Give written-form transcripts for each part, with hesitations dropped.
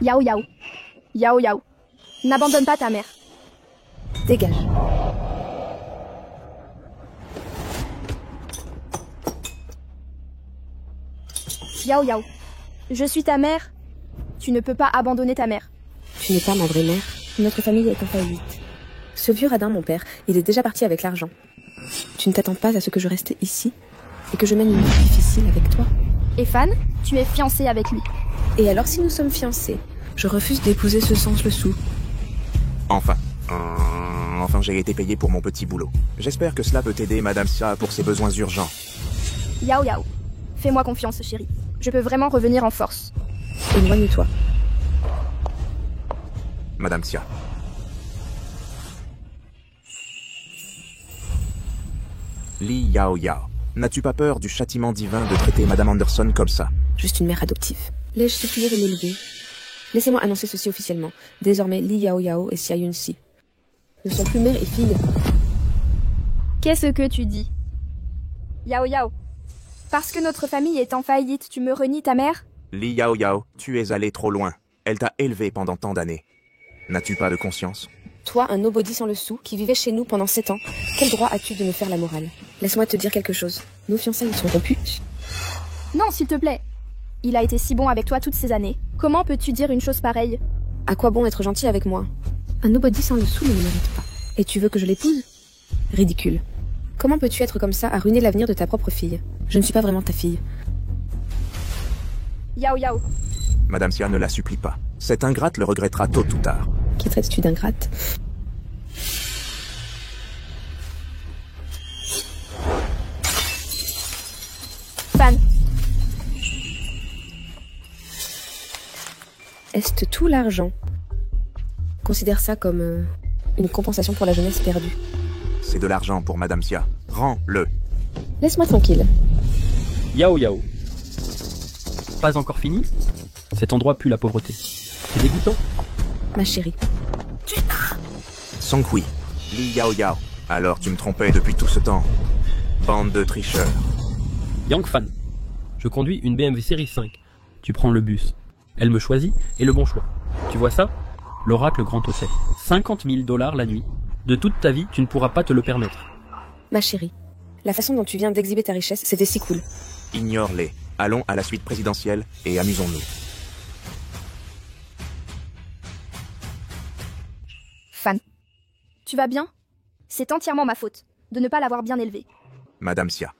Yao Yao. Yao Yao. N'abandonne pas ta mère. Dégage. Yao Yao. Je suis ta mère. Tu ne peux pas abandonner ta mère. Tu n'es pas ma vraie mère. Notre famille est en faillite. Ce vieux radin, mon père, il est déjà parti avec l'argent. Tu ne t'attends pas à ce que je reste ici et que je mène une vie difficile avec toi. Et Fan, tu es fiancée avec lui. Et alors si nous sommes fiancés, je refuse d'épouser ce sens le sou. Enfin, j'ai été payé pour mon petit boulot. J'espère que cela peut aider Madame Sia pour ses besoins urgents. Yao Yao. Fais-moi confiance, chérie. Je peux vraiment revenir en force. Éloigne-toi. Madame Sia. Li Yao Yao. N'as-tu pas peur du châtiment divin de traiter Madame Anderson comme ça? Juste une mère adoptive. L'ai-je supplié de m'élever? Laissez-moi annoncer ceci officiellement. Désormais, Li Yao Yao et Xia Yunxi ne sont plus mère et fille. Qu'est-ce que tu dis? Yao Yao. Parce que notre famille est en faillite, tu me renies ta mère? Li Yao Yao, tu es allé trop loin. Elle t'a élevé pendant tant d'années. N'as-tu pas de conscience? Toi, un nobody sans le sou, qui vivait chez nous pendant 7 ans, quel droit as-tu de me faire la morale? Laisse-moi te dire quelque chose. Nos fiançailles sont rompues. Non, s'il te plaît. Il a été si bon avec toi toutes ces années. Comment peux-tu dire une chose pareille? À quoi bon être gentil avec moi? Un nobody sans le sou ne me mérite pas. Et tu veux que je l'épouse? Ridicule. Comment peux-tu être comme ça à ruiner l'avenir de ta propre fille? Je ne suis pas vraiment ta fille. Yao Yao. Madame Sia ne la supplie pas. Cette ingrate le regrettera tôt ou tard. Qui traites-tu d'ingrate? Fan. Est-ce tout l'argent? Considère ça comme une compensation pour la jeunesse perdue. C'est de l'argent pour Madame Sia. Rends-le. Laisse-moi tranquille. Yao Yao. Pas encore fini? Cet endroit pue la pauvreté. C'est dégoûtant. Ma chérie. Song Hui. Li Yao Yao. Alors tu me trompais depuis tout ce temps. Bande de tricheurs. Yang Fan. Je conduis une BMW série 5. Tu prends le bus. Elle me choisit et le bon choix. Tu vois ça? L'oracle Grand Hôtel. 50 000 $ la nuit. De toute ta vie, tu ne pourras pas te le permettre. Ma chérie. La façon dont tu viens d'exhiber ta richesse, c'était si cool. Ignore-les. Allons à la suite présidentielle et amusons-nous. Fan. Tu vas bien? C'est entièrement ma faute, de ne pas l'avoir bien élevé. Madame Sia,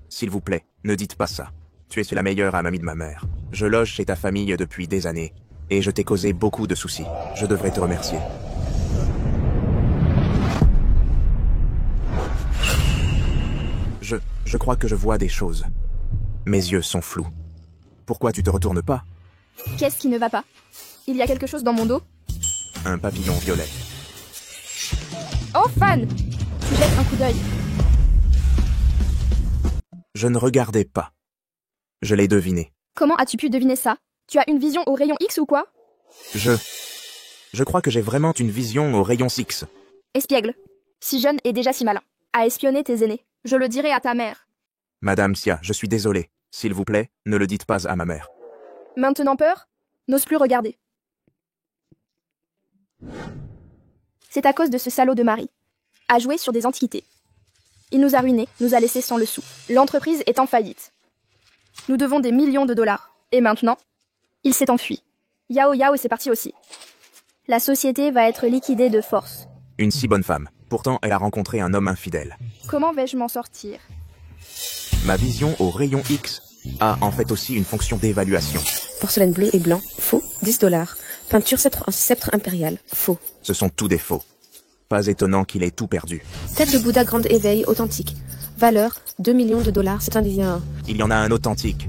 s'il vous plaît, ne dites pas ça. Tu es la meilleure amie de ma mère. Je loge chez ta famille depuis des années, et je t'ai causé beaucoup de soucis. Je devrais te remercier. Je crois que je vois des choses. Mes yeux sont flous. Pourquoi tu te retournes pas? Qu'est-ce qui ne va pas? Il y a quelque chose dans mon dos? Un papillon violet. Oh, Fan! Tu jettes un coup d'œil. Je ne regardais pas. Je l'ai deviné. Comment as-tu pu deviner ça? Tu as une vision au rayon X ou quoi? Je crois que j'ai vraiment une vision au rayon X. Espiègle. Si jeune et déjà si malin. À espionner tes aînés. Je le dirai à ta mère. Madame Sia, je suis désolé. S'il vous plaît, ne le dites pas à ma mère. Maintenant peur? N'ose plus regarder. C'est à cause de ce salaud de mari. A joué sur des antiquités. Il nous a ruinés, nous a laissés sans le sou. L'entreprise est en faillite. Nous devons des millions de $. Et maintenant, il s'est enfui. Yao Yao c'est parti aussi. La société va être liquidée de force. Une si bonne femme. Pourtant, elle a rencontré un homme infidèle. Comment vais-je m'en sortir? Ma vision au rayon X a en fait aussi une fonction d'évaluation. Porcelaine bleue et blanc, faux, 10 $. Peinture sceptre impérial, faux. Ce sont tous des faux. Pas étonnant qu'il ait tout perdu. Tête de Bouddha Grande Éveil, authentique. Valeur, 2 millions de $, c'est indien. Il y en a un authentique.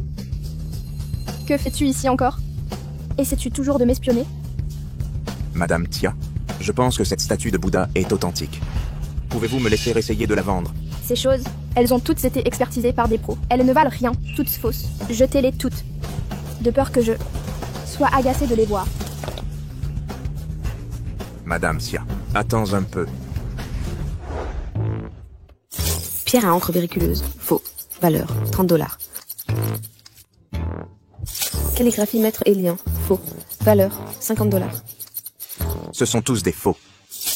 Que fais-tu ici encore? Essaies-tu toujours de m'espionner? Madame Tia, je pense que cette statue de Bouddha est authentique. Pouvez-vous me laisser essayer de la vendre? Ces choses, elles ont toutes été expertisées par des pros. Elles ne valent rien, toutes fausses. Jetez-les toutes. De peur que je sois agacée de les voir. Madame Sia, attends un peu. Pierre à encre vériculeuse, faux. Valeur, 30 $. Calligraphie maître Élien, faux. Faux. Valeur, 50 $. Ce sont tous des faux.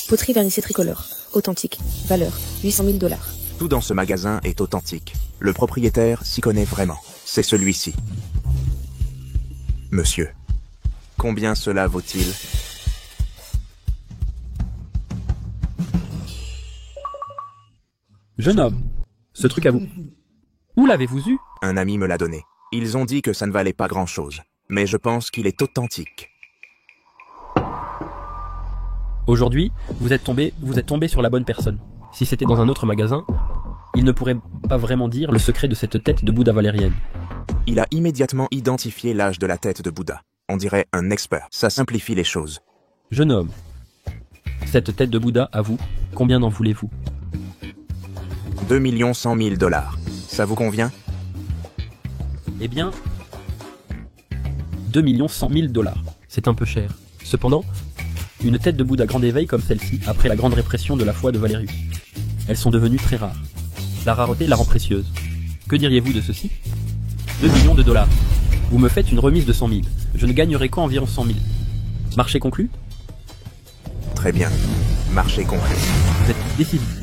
Poterie vernissée tricolore. Authentique. Valeur, 800 000 $. Tout dans ce magasin est authentique. Le propriétaire s'y connaît vraiment. C'est celui-ci. Monsieur, combien cela vaut-il? Jeune homme, ce truc à vous. Où l'avez-vous eu? Un ami me l'a donné. Ils ont dit que ça ne valait pas grand-chose. Mais je pense qu'il est authentique. Aujourd'hui, vous êtes tombé sur la bonne personne. Si c'était dans un autre magasin, il ne pourrait pas vraiment dire le secret de cette tête de Bouddha valérienne. Il a immédiatement identifié l'âge de la tête de Bouddha. On dirait un expert. Ça simplifie les choses. Jeune homme, cette tête de Bouddha, à vous, combien en voulez-vous? 2 100 000 $. Ça vous convient? Eh bien, 2 100 000 $. C'est un peu cher. Cependant, une tête de Bouddha grand éveil comme celle-ci, après la grande répression de la foi de Valérius. Elles sont devenues très rares. La rareté la rend précieuse. Que diriez-vous de ceci? 2 millions de $. Vous me faites une remise de 100 000. Je ne gagnerai qu'environ 100 000. Marché conclu? Très bien. Marché conclu. Vous êtes décisif.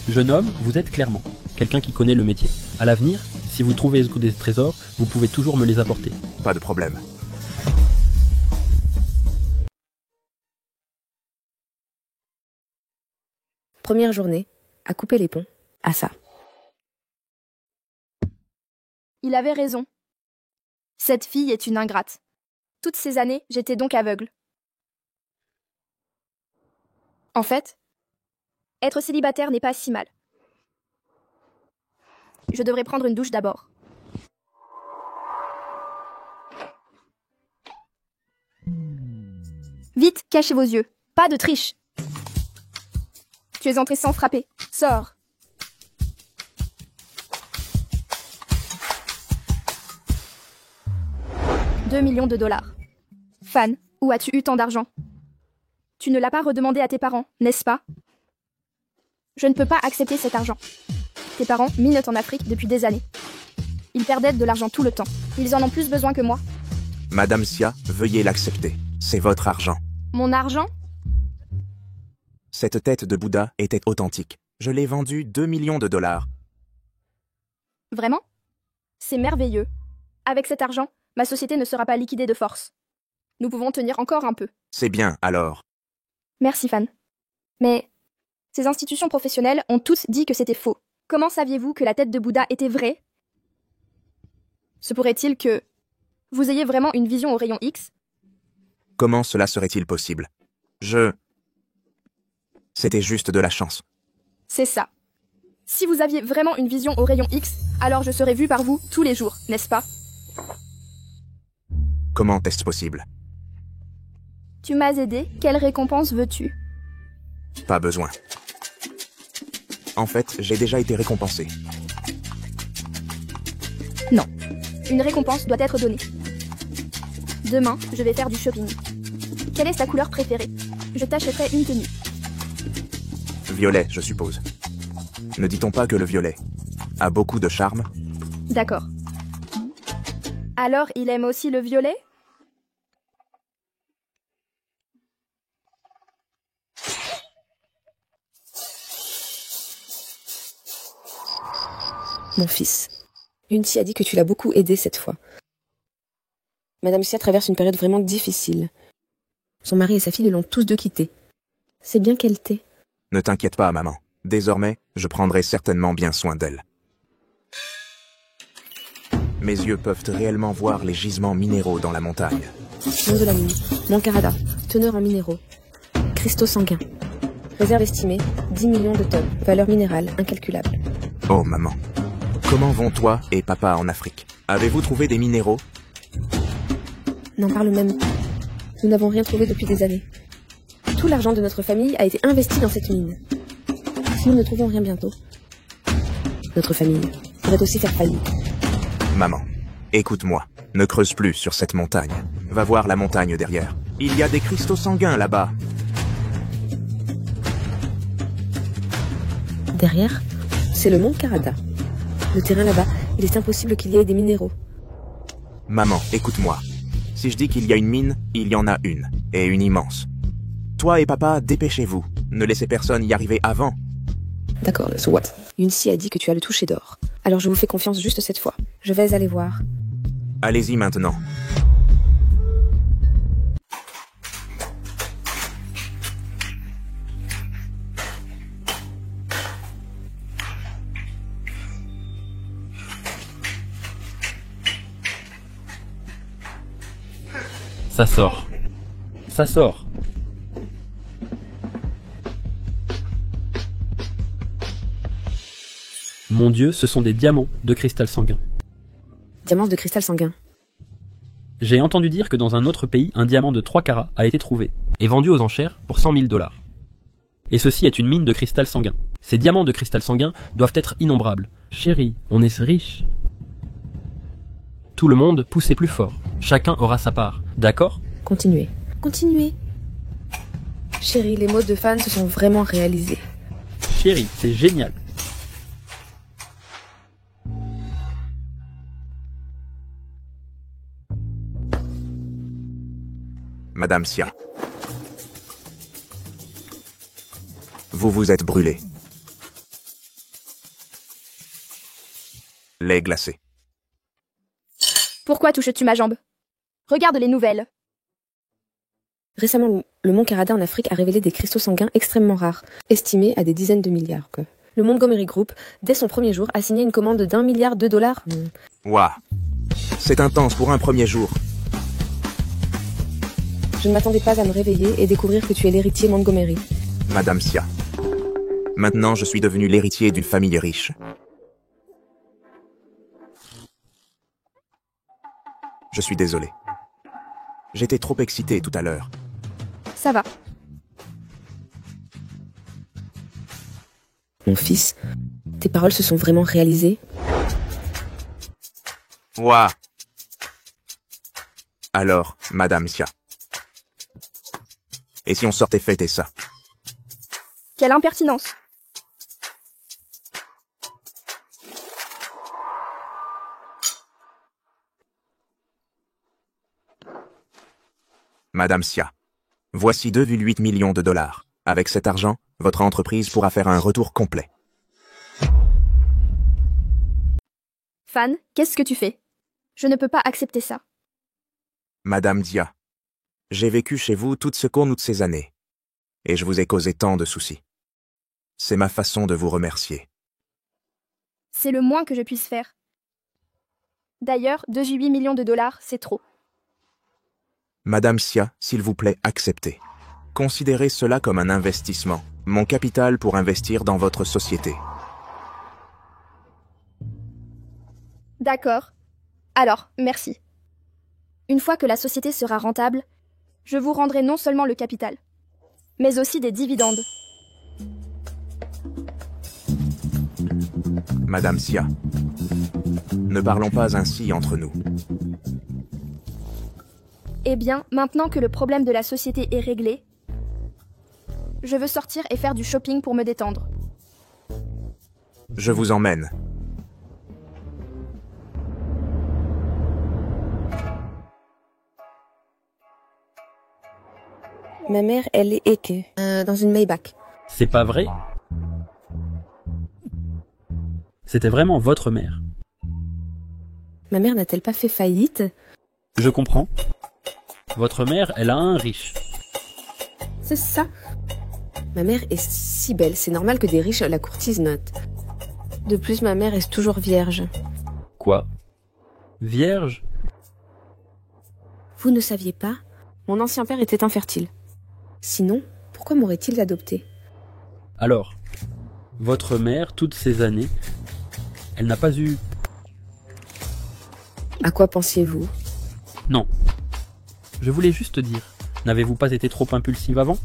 Jeune homme, vous êtes clairement quelqu'un qui connaît le métier. À l'avenir, si vous trouvez des trésors, vous pouvez toujours me les apporter. Pas de problème. Première journée, à couper les ponts, à ça. Il avait raison. Cette fille est une ingrate. Toutes ces années, j'étais donc aveugle. En fait, être célibataire n'est pas si mal. Je devrais prendre une douche d'abord. Vite, cachez vos yeux. Pas de triche. Tu es entré sans frapper. Sors. $2 millions. Fan, où as-tu eu tant d'argent? Tu ne l'as pas redemandé à tes parents, n'est-ce pas? Je ne peux pas accepter cet argent. Tes parents minent en Afrique depuis des années. Ils perdaient de l'argent tout le temps. Ils en ont plus besoin que moi. Madame Sia, veuillez l'accepter. C'est votre argent. Mon argent? Cette tête de Bouddha était authentique. Je l'ai vendue 2 millions de $. Vraiment? C'est merveilleux. Avec cet argent, ma société ne sera pas liquidée de force. Nous pouvons tenir encore un peu. C'est bien, alors. Merci, Fan. Mais ces institutions professionnelles ont toutes dit que c'était faux. Comment saviez-vous que la tête de Bouddha était vraie? Se pourrait-il que vous ayez vraiment une vision au rayon X? Comment cela serait-il possible? C'était juste de la chance. C'est ça. Si vous aviez vraiment une vision au rayon X, alors je serais vue par vous tous les jours, n'est-ce pas? Comment est-ce possible? Tu m'as aidé, quelle récompense veux-tu? Pas besoin. En fait, j'ai déjà été récompensé. Non. Une récompense doit être donnée. Demain, je vais faire du shopping. Quelle est ta couleur préférée? Je t'achèterai une tenue. Violet, je suppose. Ne dit-on pas que le violet a beaucoup de charme? D'accord. Alors, il aime aussi le violet? Mon fils, Unti a dit que tu l'as beaucoup aidé cette fois. Madame Sia traverse une période vraiment difficile. Son mari et sa fille l'ont tous deux quitté. C'est bien qu'elle t'ait. Ne t'inquiète pas, maman. Désormais, je prendrai certainement bien soin d'elle. Mes yeux peuvent réellement voir les gisements minéraux dans la montagne. Nom de la nuit, Mankarada, teneur en minéraux. Cristaux sanguins. Réserve estimée, 10 millions de tonnes. Valeur minérale incalculable. Oh, maman. Comment vont toi et papa en Afrique? Avez-vous trouvé des minéraux? N'en parle même pas. Nous n'avons rien trouvé depuis des années. Tout l'argent de notre famille a été investi dans cette mine. Si nous ne trouvons rien bientôt, notre famille pourrait aussi faire faillite. Maman, écoute-moi. Ne creuse plus sur cette montagne. Va voir la montagne derrière. Il y a des cristaux sanguins là-bas. Derrière, c'est le mont Karada. Le terrain là-bas, il est impossible qu'il y ait des minéraux. Maman, écoute-moi. Si je dis qu'il y a une mine, il y en a une, et une immense. Toi et papa, dépêchez-vous. Ne laissez personne y arriver avant. D'accord, so what? Yunsi a dit que tu as le toucher d'or. Alors je vous fais confiance juste cette fois. Je vais aller voir. Allez-y maintenant. Ça sort. Ça sort. Mon Dieu, ce sont des diamants de cristal sanguin. Diamant de cristal sanguin. J'ai entendu dire que dans un autre pays, un diamant de 3 carats a été trouvé et vendu aux enchères pour 100 000 $. Et ceci est une mine de cristal sanguin. Ces diamants de cristal sanguin doivent être innombrables. Chérie, on est riche. Tout le monde poussez plus fort. Chacun aura sa part. D'accord ? Continuez. Continuez. Chérie, les mots de fan se sont vraiment réalisés. Chérie, c'est génial. Madame Sia. Vous vous êtes brûlé. Lait glacé. Pourquoi touches-tu ma jambe? Regarde les nouvelles. Récemment, le Mont Karada en Afrique a révélé des cristaux sanguins extrêmement rares, estimés à des dizaines de milliards. Le Montgomery Group, dès son premier jour, a signé une commande d'$1 milliard. Waouh. C'est intense pour un premier jour. Je ne m'attendais pas à me réveiller et découvrir que tu es l'héritier Montgomery. Madame Sia. Maintenant, je suis devenu l'héritier d'une famille riche. Je suis désolé. J'étais trop excité tout à l'heure. Ça va. Mon fils, tes paroles se sont vraiment réalisées. Waouh. Alors, Madame Sia. Et si on sortait fêter ça? Quelle impertinence. Madame Sia. Voici 2,8 millions de $. Avec cet argent, votre entreprise pourra faire un retour complet. Fan, qu'est-ce que tu fais? Je ne peux pas accepter ça. Madame Dia. J'ai vécu chez vous toutes ces années. Et je vous ai causé tant de soucis. C'est ma façon de vous remercier. C'est le moins que je puisse faire. D'ailleurs, 2,8 millions de $, c'est trop. Madame Sia, s'il vous plaît, acceptez. Considérez cela comme un investissement, mon capital pour investir dans votre société. D'accord. Alors, merci. Une fois que la société sera rentable, je vous rendrai non seulement le capital, mais aussi des dividendes. Madame Sia, ne parlons pas ainsi entre nous. Eh bien, maintenant que le problème de la société est réglé, je veux sortir et faire du shopping pour me détendre. Je vous emmène. Ma mère, elle est équée, dans une Maybach. C'est pas vrai? C'était vraiment votre mère. Ma mère n'a-t-elle pas fait faillite? Je comprends. Votre mère, elle a un riche. C'est ça. Ma mère est si belle, c'est normal que des riches la courtisent notent. De plus, ma mère est toujours vierge. Quoi? Vierge? Vous ne saviez pas? Mon ancien père était infertile. Sinon, pourquoi m'aurait-il adopté? Alors, votre mère, toutes ces années, elle n'a pas eu... À quoi pensiez-vous? Non. Je voulais juste dire, n'avez-vous pas été trop impulsive avant?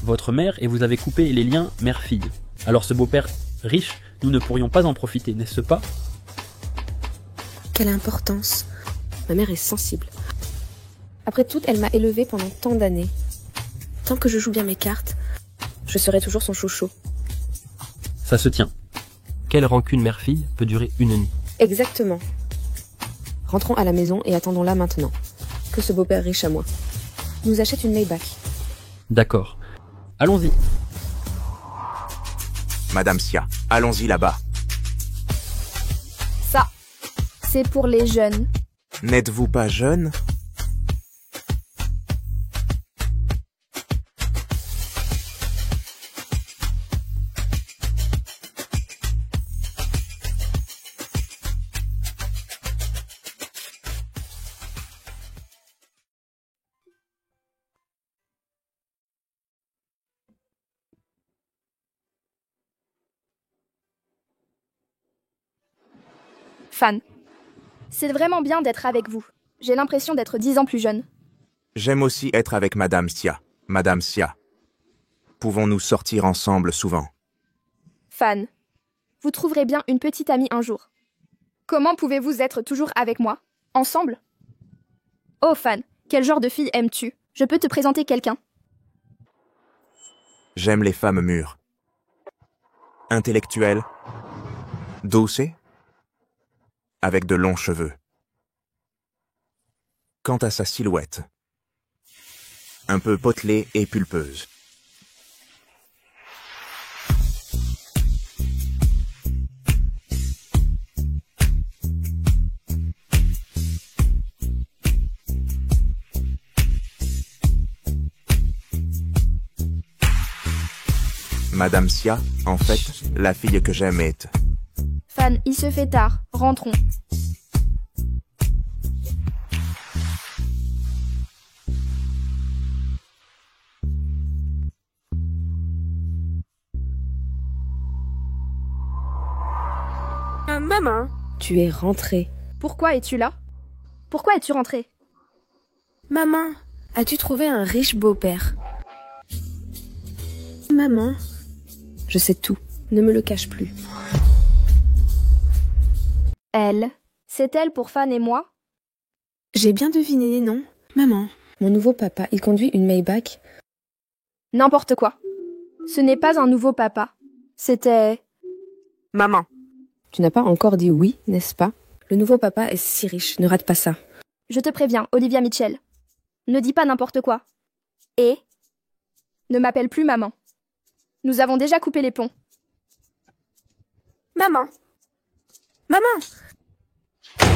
Votre mère et vous avez coupé les liens mère-fille. Alors ce beau-père riche, nous ne pourrions pas en profiter, n'est-ce pas? Quelle importance! Ma mère est sensible. Après tout, elle m'a élevée pendant tant d'années. Tant que je joue bien mes cartes, je serai toujours son chouchou. Ça se tient. Quelle rancune mère-fille peut durer une nuit? Exactement. Rentrons à la maison et attendons-la maintenant. que ce beau-père riche à moi nous achète une Maybach. D'accord. Allons-y. Madame Sia, allons-y là-bas. Ça, c'est pour les jeunes. N'êtes-vous pas jeune? Fan. C'est vraiment bien d'être avec vous. J'ai l'impression d'être 10 ans plus jeune. J'aime aussi être avec Madame Sia. Madame Sia. Pouvons-nous sortir ensemble souvent? Fan. Vous trouverez bien une petite amie un jour. Comment pouvez-vous être toujours avec moi? Ensemble? Oh Fan, quel genre de fille aimes-tu? Je peux te présenter quelqu'un. J'aime les femmes mûres. Intellectuelles. Douces. Avec de longs cheveux. Quant à sa silhouette, un peu potelée et pulpeuse. Madame Sia, en fait, la fille que j'aime est... Fan, il se fait tard. Rentrons. Maman, tu es rentrée. Pourquoi es-tu là? Pourquoi es-tu rentrée? Maman, as-tu trouvé un riche beau-père? Maman, je sais tout. Ne me le cache plus. Elle. C'est elle pour Fan et moi? J'ai bien deviné, non? Maman, mon nouveau papa, il conduit une Maybach. N'importe quoi. Ce n'est pas un nouveau papa. C'était... Maman. Tu n'as pas encore dit oui, n'est-ce pas? Le nouveau papa est si riche, ne rate pas ça. Je te préviens, Olivia Mitchell. Ne dis pas n'importe quoi. Et... ne m'appelle plus maman. Nous avons déjà coupé les ponts. Maman. Maman.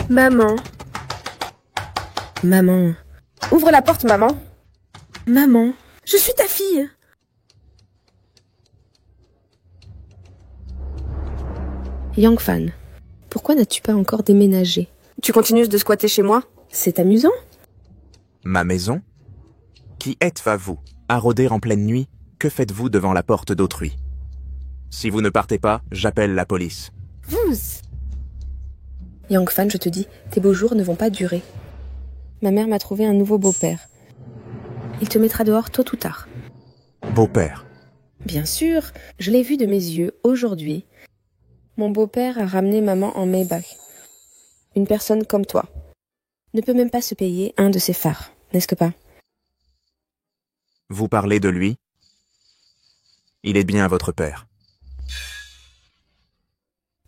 Maman. Maman. Ouvre la porte, maman. Maman. Je suis ta fille. Yang Fan, pourquoi n'as-tu pas encore déménagé? Tu continues de squatter chez moi? C'est amusant. Ma maison? Qui êtes-vous à rôder en pleine nuit? Que faites-vous devant la porte d'autrui? Si vous ne partez pas, j'appelle la police. Vous. Yang Fan, je te dis, tes beaux jours ne vont pas durer. Ma mère m'a trouvé un nouveau beau-père. Il te mettra dehors tôt ou tard. Beau-père. Bien sûr, je l'ai vu de mes yeux aujourd'hui. Mon beau-père a ramené maman en Maybach. Une personne comme toi ne peut même pas se payer un de ses phares, n'est-ce que pas? Vous parlez de lui? Il est bien votre père.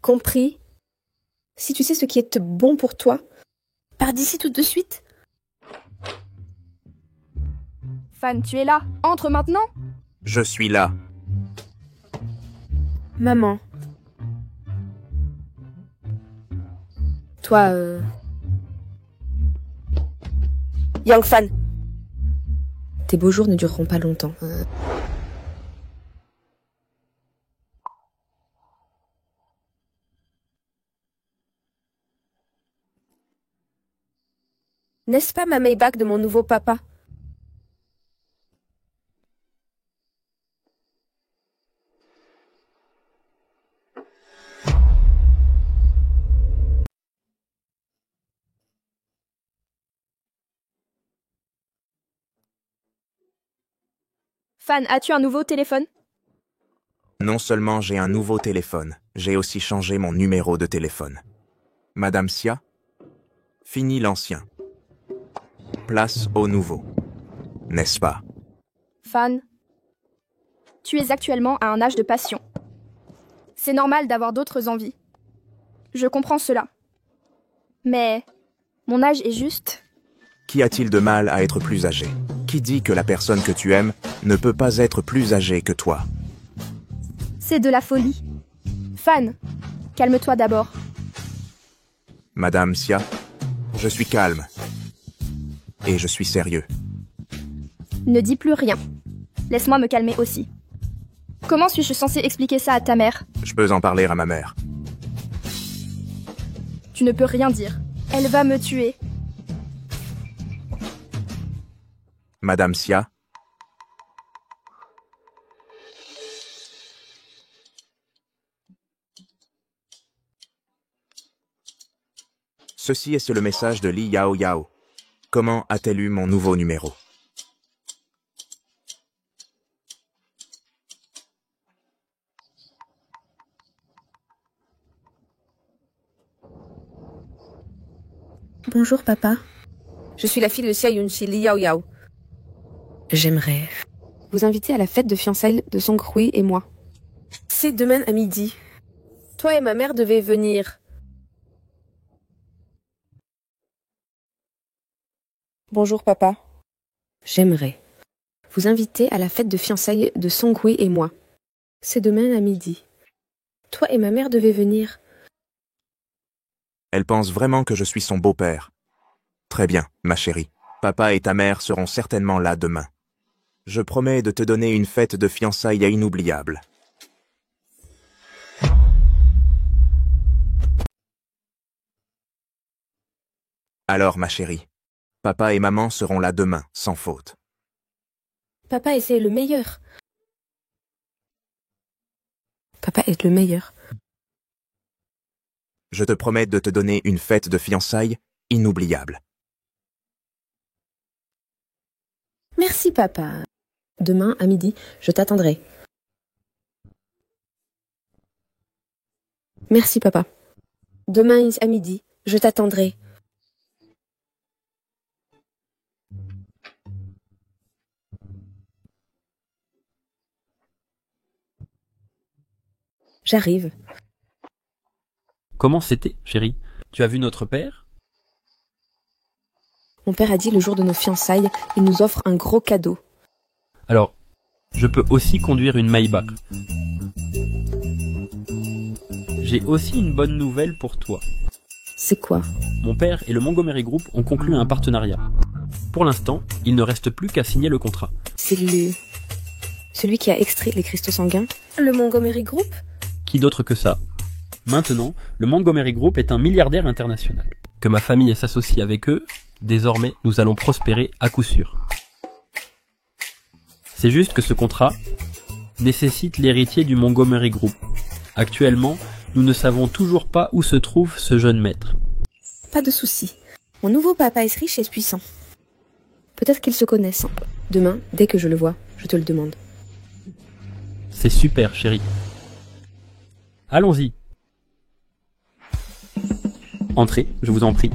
Compris? Si tu sais ce qui est bon pour toi, pars d'ici tout de suite. Fan, tu es là. Entre maintenant. Je suis là. Maman. Toi, Yang Fan. Tes beaux jours ne dureront pas longtemps. N'est-ce pas ma Maybach de mon nouveau papa? Fan, as-tu un nouveau téléphone? Non seulement j'ai un nouveau téléphone, j'ai aussi changé mon numéro de téléphone. Madame Sia, fini l'ancien. Place au nouveau. N'est-ce pas? Fan, tu es actuellement à un âge de passion. C'est normal d'avoir d'autres envies. Je comprends cela. Mais mon âge est juste Qu'y a-t-il de mal à être plus âgé? Qui dit que la personne que tu aimes ne peut pas être plus âgée que toi? C'est de la folie. Fan, calme-toi d'abord. Madame Sia, je suis calme. Et je suis sérieux. Ne dis plus rien. Laisse-moi me calmer aussi. Comment suis-je censée expliquer ça à ta mère? Je peux en parler à ma mère. Tu ne peux rien dire. Elle va me tuer. Madame Sia, ceci est le message de Li Yao Yao. Comment a-t-elle eu mon nouveau numéro? Bonjour, papa. Je suis la fille de Xia Yunxi, Li Yao Yao. J'aimerais vous inviter à la fête de fiançailles de Song Hui et moi. C'est demain à midi. Toi et ma mère devez venir. Bonjour, papa. J'aimerais vous inviter à la fête de fiançailles de Song Hui et moi. C'est demain à midi. Toi et ma mère devez venir. Elle pense vraiment que je suis son beau-père. Très bien, ma chérie. Papa et ta mère seront certainement là demain. Je promets de te donner une fête de fiançailles inoubliable. Alors, ma chérie, papa et maman seront là demain, sans faute. Papa, c'est le meilleur. Papa est le meilleur. Je te promets de te donner une fête de fiançailles inoubliable. Merci, papa. Demain, à midi, je t'attendrai. Merci, papa. Demain, à midi, je t'attendrai. J'arrive. Comment c'était, chérie? Tu as vu notre père? Mon père a dit le jour de nos fiançailles, il nous offre un gros cadeau. Alors, je peux aussi conduire une Maybach. J'ai aussi une bonne nouvelle pour toi. C'est quoi? Mon père et le Montgomery Group ont conclu un partenariat. Pour l'instant, il ne reste plus qu'à signer le contrat. C'est celui qui a extrait les cristaux sanguins? Le Montgomery Group? Qui d'autre que ça? Maintenant, le Montgomery Group est un milliardaire international. Que ma famille s'associe avec eux, désormais nous allons prospérer à coup sûr. C'est juste que ce contrat nécessite l'héritier du Montgomery Group. Actuellement, nous ne savons toujours pas où se trouve ce jeune maître. Pas de souci. Mon nouveau papa est riche et puissant. Peut-être qu'ils se connaissent. Demain, dès que je le vois, je te le demande. C'est super, chérie. Allons-y. Entrez, je vous en prie.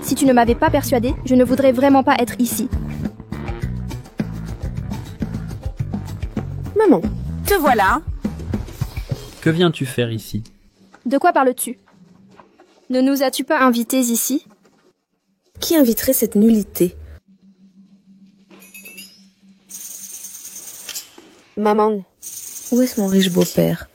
Si tu ne m'avais pas persuadé, je ne voudrais vraiment pas être ici. Maman, Te voilà. Que viens-tu faire ici? De quoi parles-tu? Ne nous as-tu pas invités ici? qui inviterait cette nullité? Maman, où est-ce mon riche beau-père?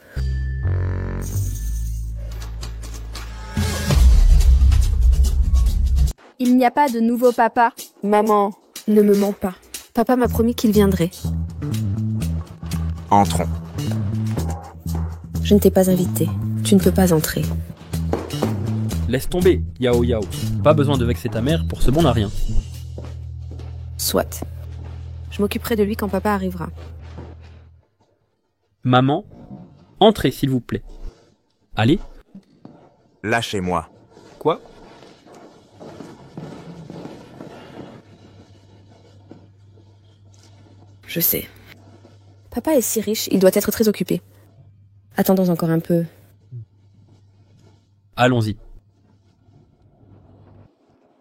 Il n'y a pas de nouveau papa. Maman, ne me mens pas. Papa m'a promis qu'il viendrait. Entrons. Je ne t'ai pas invité. Tu ne peux pas entrer. Laisse tomber, Yao Yao. Pas besoin de vexer ta mère pour ce bon à rien. Soit. Je m'occuperai de lui quand papa arrivera. Maman, entrez s'il vous plaît. Allez. Lâchez-moi. Quoi? Je sais. Papa est si riche, il doit être très occupé. Attendons encore un peu. Allons-y.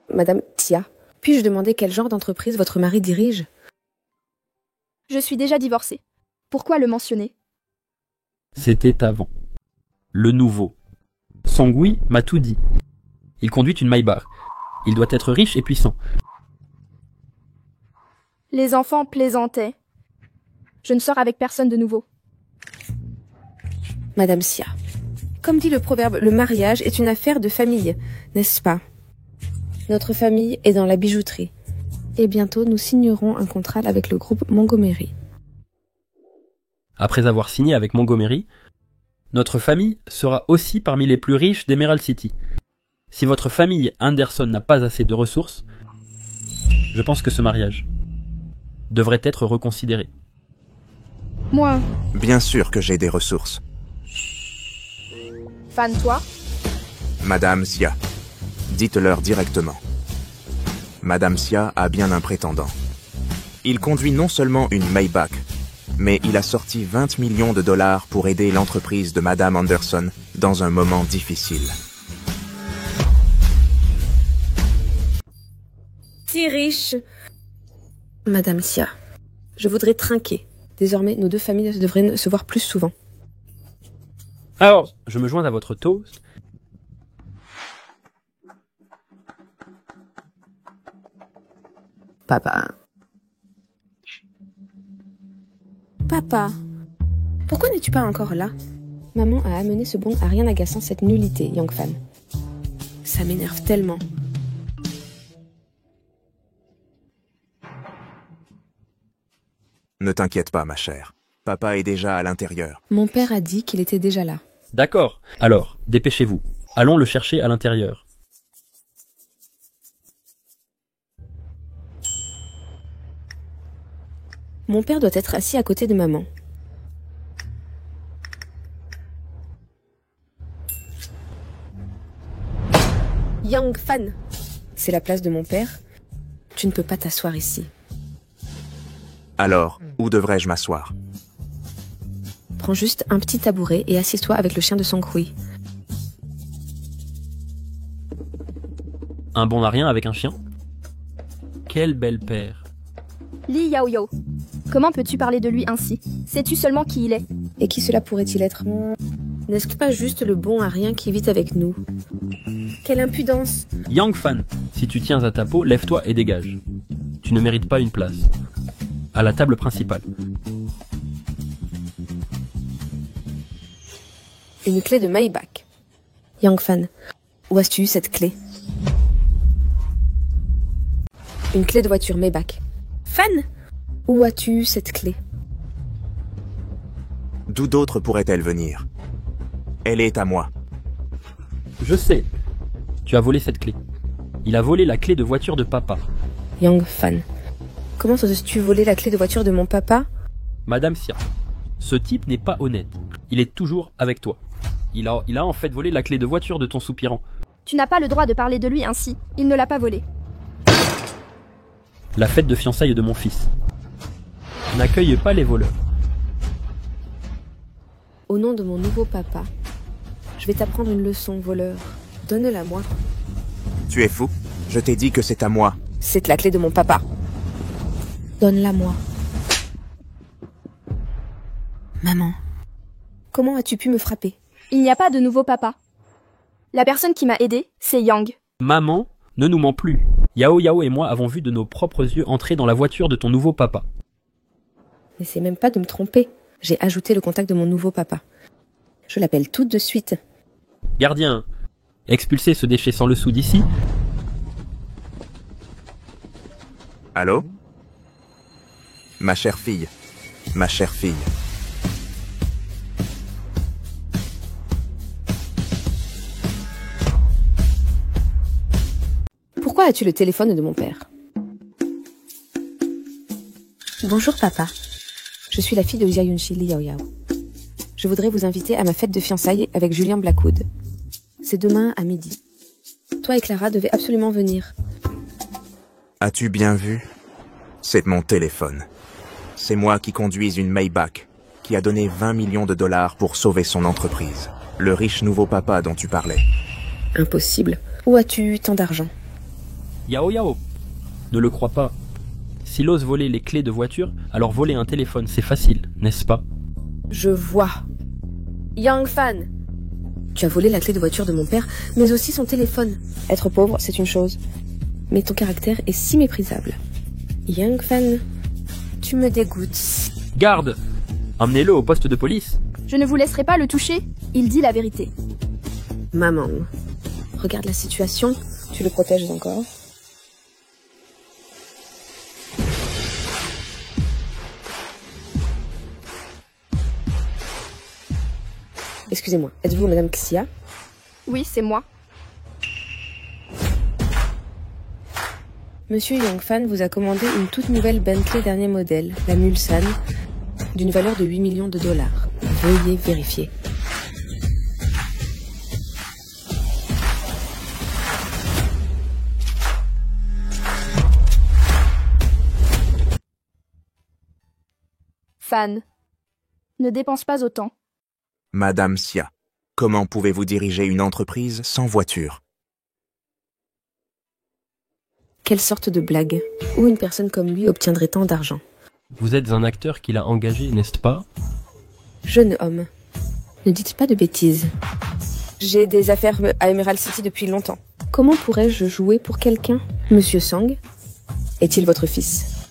Madame Tia, puis-je demander quel genre d'entreprise votre mari dirige? Je suis déjà divorcée. Pourquoi le mentionner? C'était avant. Le nouveau. Songhui m'a tout dit. Il conduit une Maybach. Il doit être riche et puissant. Les enfants plaisantaient. Je ne sors avec personne de nouveau. Madame Xia, comme dit le proverbe, le mariage est une affaire de famille, n'est-ce pas? Notre famille est dans la bijouterie. Et bientôt, nous signerons un contrat avec le groupe Montgomery. Après avoir signé avec Montgomery, notre famille sera aussi parmi les plus riches d'Emerald City. Si votre famille Anderson n'a pas assez de ressources, je pense que ce mariage devrait être reconsidéré. Moi, Bien sûr que j'ai des ressources. Fan, toi? Madame Xia, dites-leur directement. Madame Xia a bien un prétendant. Il conduit non seulement une Maybach, mais il a sorti 20 millions de dollars pour aider l'entreprise de Madame Anderson dans un moment difficile. Si riche. Madame Xia, je voudrais trinquer. Désormais, nos deux familles devraient se voir plus souvent. Alors, je me joins à votre toast. Papa. Papa, pourquoi n'es-tu pas encore là? Maman a amené ce bon à rien agaçant cette nullité, Yang Fan. Ça m'énerve tellement. Ne t'inquiète pas, ma chère. Papa est déjà à l'intérieur. Mon père a dit qu'il était déjà là. D'accord. Alors, dépêchez-vous. Allons le chercher à l'intérieur. Mon père doit être assis à côté de maman. Yang Fan, c'est la place de mon père. Tu ne peux pas t'asseoir ici. Alors, où devrais-je m'asseoir? Prends juste un petit tabouret et assieds-toi avec le chien de Songhui. Un bon à rien avec un chien? Quel bel père. Li Yaoyao. Comment peux-tu parler de lui ainsi? Sais-tu seulement qui il est? Et qui cela pourrait-il être? N'est-ce pas juste le bon à rien qui vit avec nous? Quelle impudence! Yang Fan, si tu tiens à ta peau, lève-toi et dégage. Tu ne mérites pas une place. À la table principale. Une clé de Maybach. Yang Fan, où as-tu eu cette clé? Une clé de voiture Maybach. Fan, où as-tu eu cette clé? D'où d'autres pourraient-elles venir? Elle est à moi. Je sais. Tu as volé cette clé. Il a volé la clé de voiture de papa. Yang Fan, comment oses-tu voler la clé de voiture de mon papa? Madame Xia, ce type n'est pas honnête. Il est toujours avec toi. Il a en fait volé la clé de voiture de ton soupirant. Tu n'as pas le droit de parler de lui ainsi. Il ne l'a pas volé. La fête de fiançailles de mon fils. N'accueille pas les voleurs. Au nom de mon nouveau papa, je vais t'apprendre une leçon, voleur. Donne-la moi. Tu es fou? Je t'ai dit que c'est à moi. C'est la clé de mon papa. Donne-la moi. Maman, comment as-tu pu me frapper? Il n'y a pas de nouveau papa. La personne qui m'a aidé, c'est Yang. Maman, ne nous ment plus. Yao Yao et moi avons vu de nos propres yeux entrer dans la voiture de ton nouveau papa. N'essaie même pas de me tromper. J'ai ajouté le contact de mon nouveau papa. Je l'appelle tout de suite. Gardien, expulsez ce déchet sans le sou d'ici. Allô? Ma chère fille. Ma chère fille. Pourquoi as-tu le téléphone de mon père? Bonjour papa. Je suis la fille de Jia Yunshi Li Yaoyao. Je voudrais vous inviter à ma fête de fiançailles avec Julien Blackwood. C'est demain à midi. Toi et Clara devez absolument venir. As-tu bien vu? C'est mon téléphone. C'est moi qui conduis une Maybach, qui a donné 20 millions de dollars pour sauver son entreprise. Le riche nouveau papa dont tu parlais. Impossible. Où as-tu eu tant d'argent? Yao Yao, ne le crois pas. S'il ose voler les clés de voiture, alors voler un téléphone, c'est facile, n'est-ce pas? Je vois. Yang Fan, Tu as volé la clé de voiture de mon père, mais aussi son téléphone. Être pauvre, c'est une chose. Mais ton caractère est si méprisable. Young Fan, tu me dégoûtes. Garde! Emmenez-le au poste de police. Je ne vous laisserai pas le toucher. Il dit la vérité. Maman, regarde la situation. Tu le protèges encore. Excusez-moi, êtes-vous Madame Xia? Oui, c'est moi. Monsieur Young Fan vous a commandé une toute nouvelle Bentley dernier modèle, la Mulsanne, d'une valeur de 8 millions de dollars. Veuillez vérifier. Fan. Ne dépense pas autant. Madame Xia, comment pouvez-vous diriger une entreprise sans voiture? Quelle sorte de blague? Où une personne comme lui obtiendrait tant d'argent? Vous êtes un acteur qui l'a engagé, n'est-ce pas? Jeune homme, ne dites pas de bêtises. J'ai des affaires à Emerald City depuis longtemps. Comment pourrais-je jouer pour quelqu'un? Monsieur Sang? Est-il votre fils?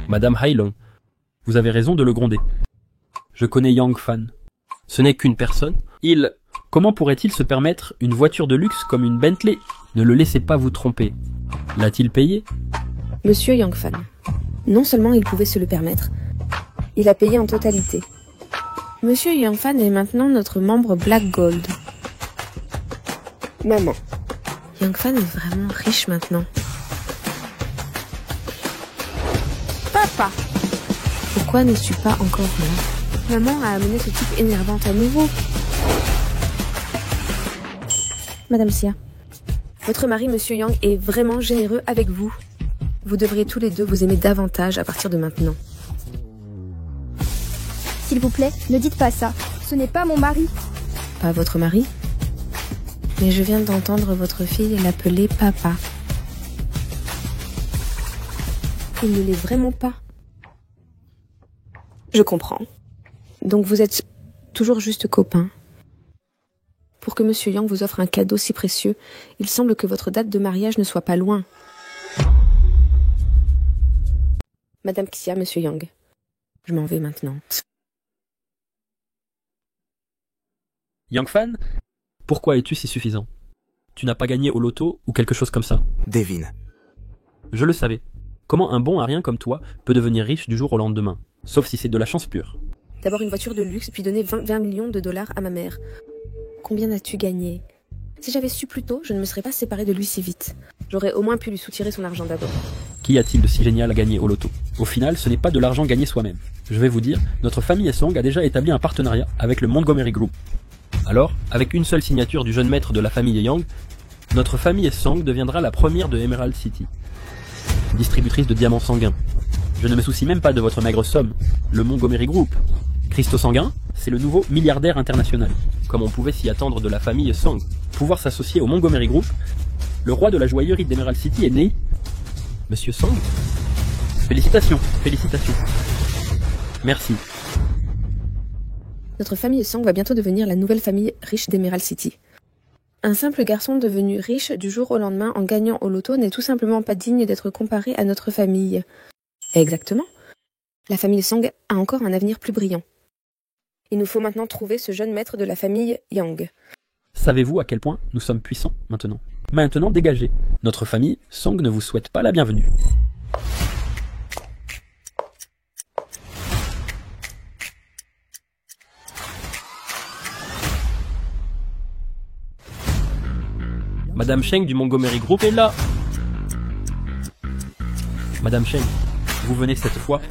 Madame Hailong, vous avez raison de le gronder. Je connais Young Fan. Ce n'est qu'une personne. Comment pourrait-il se permettre une voiture de luxe comme une Bentley? Ne le laissez pas vous tromper. L'a-t-il payé? Monsieur Young Fan, non seulement il pouvait se le permettre, il a payé en totalité. Monsieur Young Fan est maintenant notre membre Black Gold. Maman, Young Fan est vraiment riche maintenant. Papa! Pourquoi n'es-tu pas encore là? Maman a amené ce type énervant à nouveau. Madame Xia, votre mari, Monsieur Yang, est vraiment généreux avec vous. Vous devriez tous les deux vous aimer davantage à partir de maintenant. S'il vous plaît, ne dites pas ça. Ce n'est pas mon mari. Pas votre mari? Mais je viens d'entendre votre fille l'appeler papa. Il ne l'est vraiment pas. Je comprends. Donc vous êtes toujours juste copains. Pour que Monsieur Yang vous offre un cadeau si précieux, il semble que votre date de mariage ne soit pas loin. Madame Xia, Monsieur Yang. Je m'en vais maintenant. Young Fan, pourquoi es-tu si suffisant? Tu n'as pas gagné au loto ou quelque chose comme ça? Devine. Je le savais. Comment un bon à rien comme toi peut devenir riche du jour au lendemain? Sauf si c'est de la chance pure. D'abord une voiture de luxe, puis donner 20 millions de dollars à ma mère. Combien as-tu gagné? Si j'avais su plus tôt, je ne me serais pas séparée de lui si vite. J'aurais au moins pu lui soutirer son argent d'abord. Qu'y a-t-il de si génial à gagner au loto? Au final, ce n'est pas de l'argent gagné soi-même. Je vais vous dire, notre famille Song a déjà établi un partenariat avec le Montgomery Group. Alors, avec une seule signature du jeune maître de la famille Yang, notre famille Song deviendra la première de Emerald City. Distributrice de diamants sanguins. Je ne me soucie même pas de votre maigre somme. Le Montgomery Group. Christo Sanguin, c'est le nouveau milliardaire international. Comme on pouvait s'y attendre de la famille Song. Pouvoir s'associer au Montgomery Group, le roi de la joaillerie d'Emerald City est né. Monsieur Song? Félicitations, félicitations. Merci. Notre famille Song va bientôt devenir la nouvelle famille riche d'Emerald City. Un simple garçon devenu riche du jour au lendemain en gagnant au loto n'est tout simplement pas digne d'être comparé à notre famille. Exactement. La famille Song a encore un avenir plus brillant. Il nous faut maintenant trouver ce jeune maître de la famille Yang. Savez-vous à quel point nous sommes puissants maintenant? Maintenant, dégagez. Notre famille Song ne vous souhaite pas la bienvenue. Madame Cheng du Montgomery Group est là. Madame Cheng, vous venez cette fois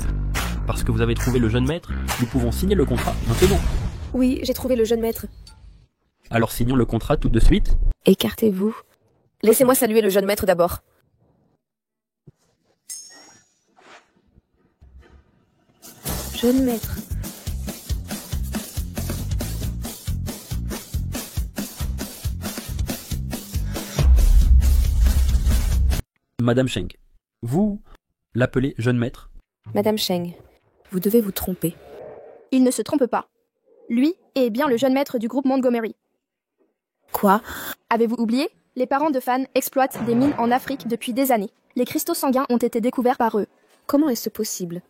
parce que vous avez trouvé le jeune maître. Nous pouvons signer le contrat maintenant. Oui, j'ai trouvé le jeune maître. Alors signons le contrat tout de suite. Écartez-vous. Laissez-moi saluer le jeune maître d'abord. Jeune maître. Madame Cheng, vous l'appelez jeune maître? Madame Cheng, vous devez vous tromper. Il ne se trompe pas. Lui est bien le jeune maître du groupe Montgomery. Quoi? Avez-vous oublié? Les parents de Fan exploitent des mines en Afrique depuis des années. Les cristaux sanguins ont été découverts par eux. Comment est-ce possible?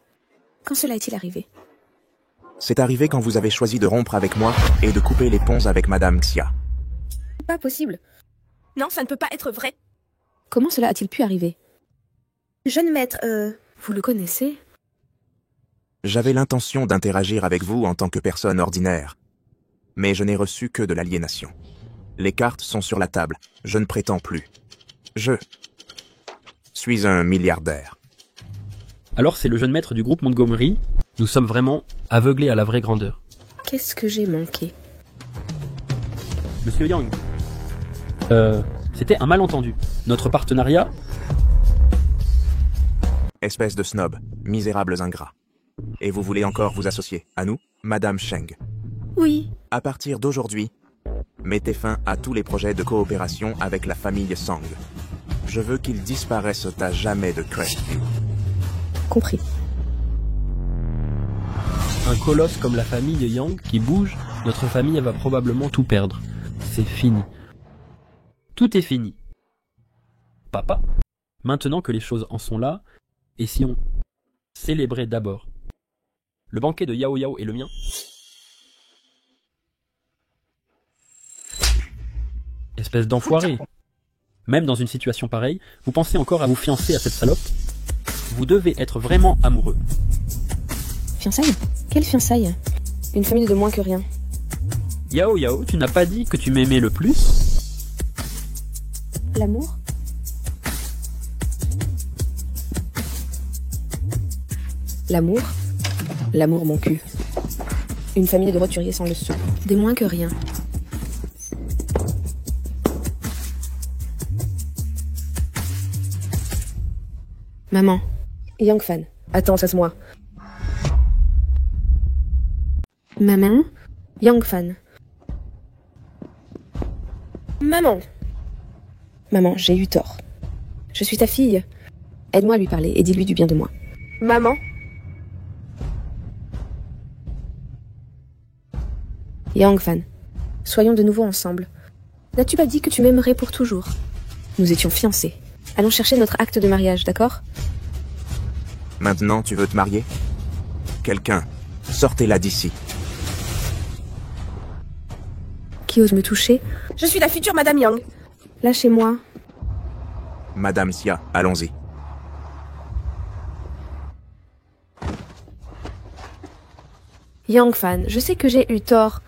Quand cela est-il arrivé? C'est arrivé quand vous avez choisi de rompre avec moi et de couper les ponts avec Madame Xia. Pas possible. Non, ça ne peut pas être vrai. Comment cela a-t-il pu arriver? Jeune maître, Vous le connaissez? J'avais l'intention d'interagir avec vous en tant que personne ordinaire, mais je n'ai reçu que de l'aliénation. Les cartes sont sur la table, je ne prétends plus. Je suis un milliardaire. Alors c'est le jeune maître du groupe Montgomery. Nous sommes vraiment aveuglés à la vraie grandeur. Qu'est-ce que j'ai manqué? Monsieur Yang. C'était un malentendu. Notre partenariat... Espèce de snob, misérables ingrats. Et vous voulez encore vous associer à nous, Madame Sheng? oui. À partir d'aujourd'hui, mettez fin à tous les projets de coopération avec la famille Sang. Je veux qu'ils disparaissent à jamais de Crestview. Compris. Un colosse comme la famille Yang qui bouge, notre famille va probablement tout perdre. C'est fini. Tout est fini. Papa, maintenant que les choses en sont là, et si on célébrait d'abord le banquet de Yao Yao et le mien? Espèce d'enfoiré. Même dans une situation pareille, vous pensez encore à vous fiancer à cette salope? Vous devez être vraiment amoureux. Fiançailles? Quelle fiançailles? Une famille de moins que rien. Yao Yao, tu n'as pas dit que tu m'aimais le plus? L'amour? L'amour? L'amour, mon cul. Une famille de roturiers sans le sou. Des moins que rien. Maman. Yang Fan. Attends, cesse-moi. Maman. Yang Fan. Maman. Maman, j'ai eu tort. Je suis ta fille. Aide-moi à lui parler et dis-lui du bien de moi. Maman. Yang Fan. Soyons de nouveau ensemble. N'as-tu pas dit que tu m'aimerais pour toujours? Nous étions fiancés. Allons chercher notre acte de mariage, d'accord? Maintenant, tu veux te marier? Quelqu'un, sortez-la d'ici. Qui ose me toucher? Je suis la future Madame Yang. Lâchez-moi. Madame Xia, allons-y. Yang Fan, je sais que j'ai eu tort.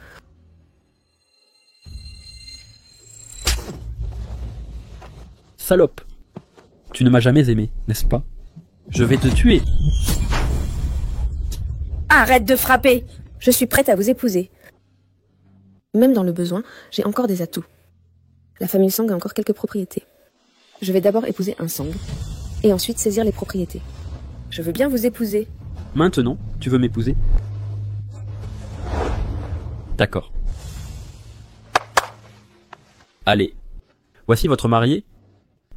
Salope. Tu ne m'as jamais aimé, n'est-ce pas? Je vais te tuer. Arrête de frapper. Je suis prête à vous épouser. Même dans le besoin, j'ai encore des atouts. La famille Sang a encore quelques propriétés. Je vais d'abord épouser un Sang, et ensuite saisir les propriétés. Je veux bien vous épouser. Maintenant, tu veux m'épouser? D'accord. Allez. Voici votre mariée.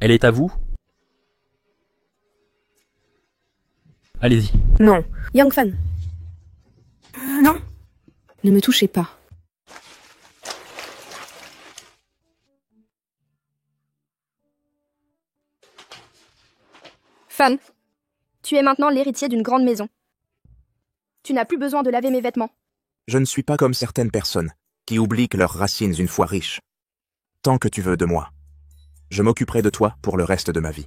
Elle est à vous. Allez-y. Non. Yang Fan, Non. ne me touchez pas. Fan, tu es maintenant l'héritier d'une grande maison. Tu n'as plus besoin de laver mes vêtements. Je ne suis pas comme certaines personnes qui oublient que leurs racines une fois riches. Tant que tu veux de moi, je m'occuperai de toi pour le reste de ma vie.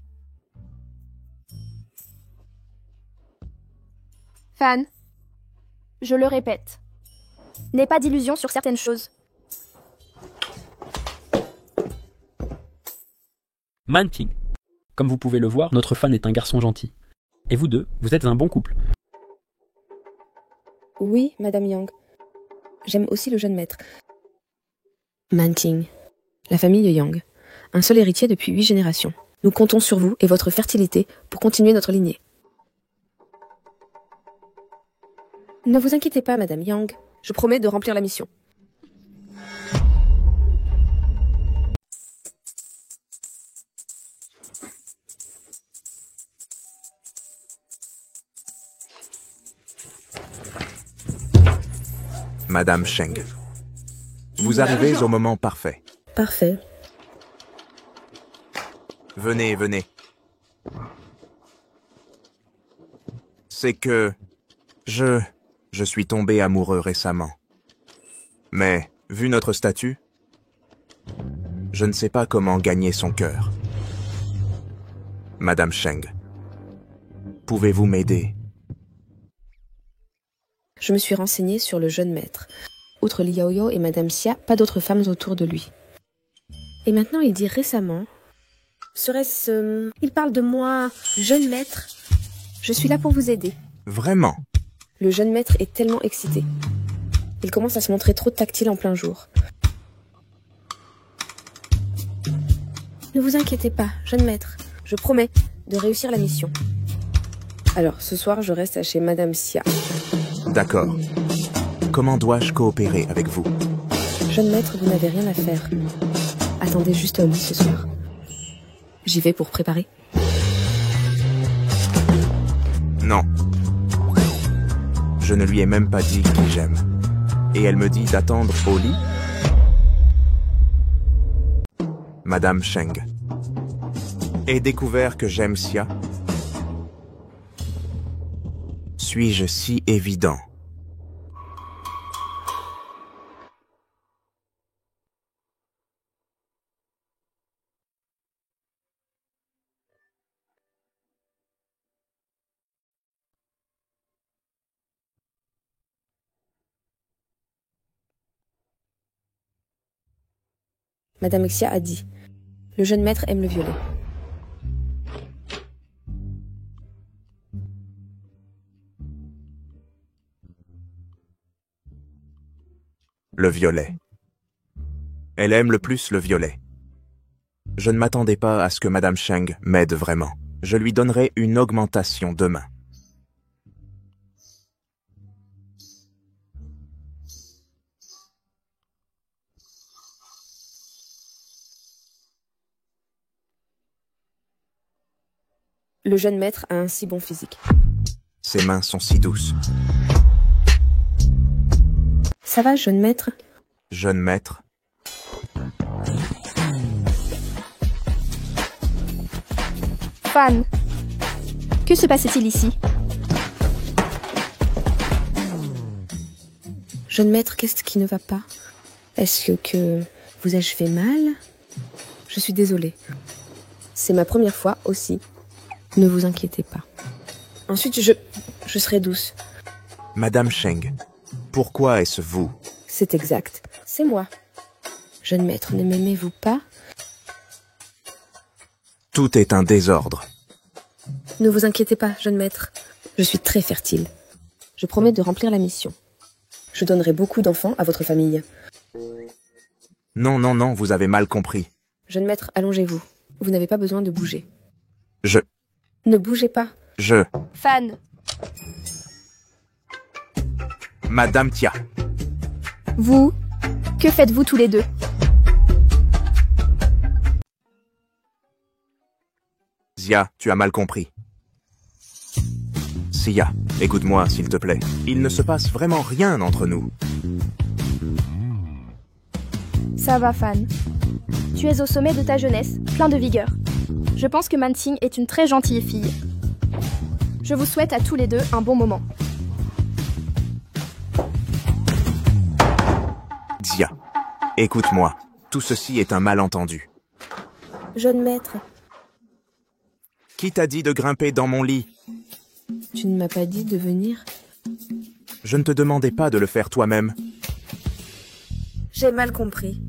Fan, je le répète, n'aie pas d'illusions sur certaines choses. Manting. Comme vous pouvez le voir, notre fan est un garçon gentil. Et vous deux, vous êtes un bon couple. Oui, Madame Yang. J'aime aussi le jeune maître. Manting. La famille Yang. Un seul héritier depuis 8 générations. Nous comptons sur vous et votre fertilité pour continuer notre lignée. Ne vous inquiétez pas, Madame Yang. Je promets de remplir la mission. Madame Sheng. Vous arrivez au moment parfait. Parfait. Venez, venez. C'est que... Je suis tombé amoureux récemment. Mais, vu notre statut, je ne sais pas comment gagner son cœur. Madame Cheng, pouvez-vous m'aider? Je me suis renseignée sur le jeune maître. Outre Li Yaoyao et Madame Xia, pas d'autres femmes autour de lui. Et maintenant, il dit récemment... Serait-ce... Il parle de moi, jeune maître. Je suis là pour vous aider. Vraiment? Le jeune maître est tellement excité. Il commence à se montrer trop tactile en plein jour. Ne vous inquiétez pas, jeune maître. Je promets de réussir la mission. Alors, ce soir, je reste chez Madame Xia. D'accord. Comment dois-je coopérer avec vous? Jeune maître, vous n'avez rien à faire. Attendez juste au lit ce soir. J'y vais pour préparer. Non. Je ne lui ai même pas dit qui j'aime. Et elle me dit d'attendre au lit? Madame Cheng. Ai découvert que j'aime Xia? Suis-je si évident? Madame Xia a dit. Le jeune maître aime le violet. Le violet. Elle aime le plus le violet. Je ne m'attendais pas à ce que Madame Cheng m'aide vraiment. Je lui donnerai une augmentation demain. Le jeune maître a un si bon physique. Ses mains sont si douces. Ça va, jeune maître? Jeune maître. Fan, que se passe-t-il ici? Jeune maître, qu'est-ce qui ne va pas? Est-ce que vous ai-je fait mal? Je suis désolée. C'est ma première fois aussi. Ne vous inquiétez pas. Ensuite, je serai douce. Madame Cheng, pourquoi est-ce vous? C'est exact. C'est moi. Jeune maître, ne m'aimez-vous pas? Tout est un désordre. Ne vous inquiétez pas, jeune maître. Je suis très fertile. Je promets de remplir la mission. Je donnerai beaucoup d'enfants à votre famille. Non, non, non, vous avez mal compris. Jeune maître, allongez-vous. Vous n'avez pas besoin de bouger. Ne bougez pas. Fan, Madame Tia. vous, que faites-vous tous les deux? Xia, tu as mal compris. Xia, écoute-moi, s'il te plaît. Il ne se passe vraiment rien entre nous. Ça va, Fan. Tu es au sommet de ta jeunesse, plein de vigueur. Je pense que Manting est une très gentille fille. Je vous souhaite à tous les deux un bon moment. Xia, écoute-moi. Tout ceci est un malentendu. Jeune maître, Qui t'a dit de grimper dans mon lit? tu ne m'as pas dit de venir? Je ne te demandais pas de le faire toi-même. J'ai mal compris.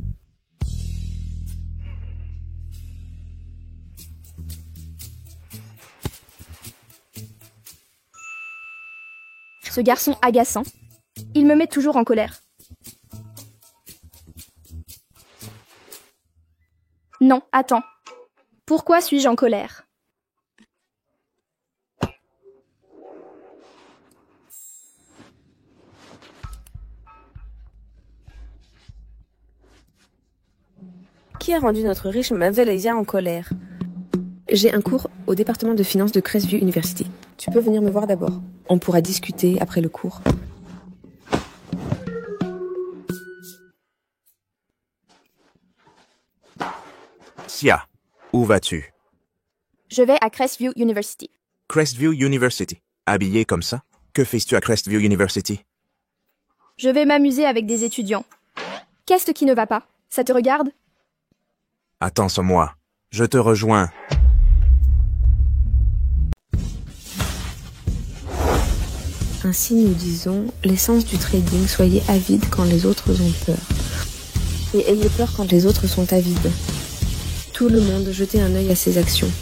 Ce garçon agaçant, il me met toujours en colère. Non, attends. Pourquoi suis-je en colère? Qui a rendu notre riche mademoiselle Asia en colère? J'ai un cours au département de finance de Crestview University. Tu peux venir me voir d'abord. On pourra discuter après le cours. Sia, où vas-tu? Je vais à Crestview University. Crestview University. Habillé comme ça? Que fais-tu à Crestview University? Je vais m'amuser avec des étudiants. Qu'est-ce qui ne va pas? Ça te regarde? Attends sur moi. Je te rejoins. Ainsi nous disons, l'essence du trading, soyez avide quand les autres ont peur. Et ayez peur quand les autres sont avides. Tout le monde jetez un œil à ses actions.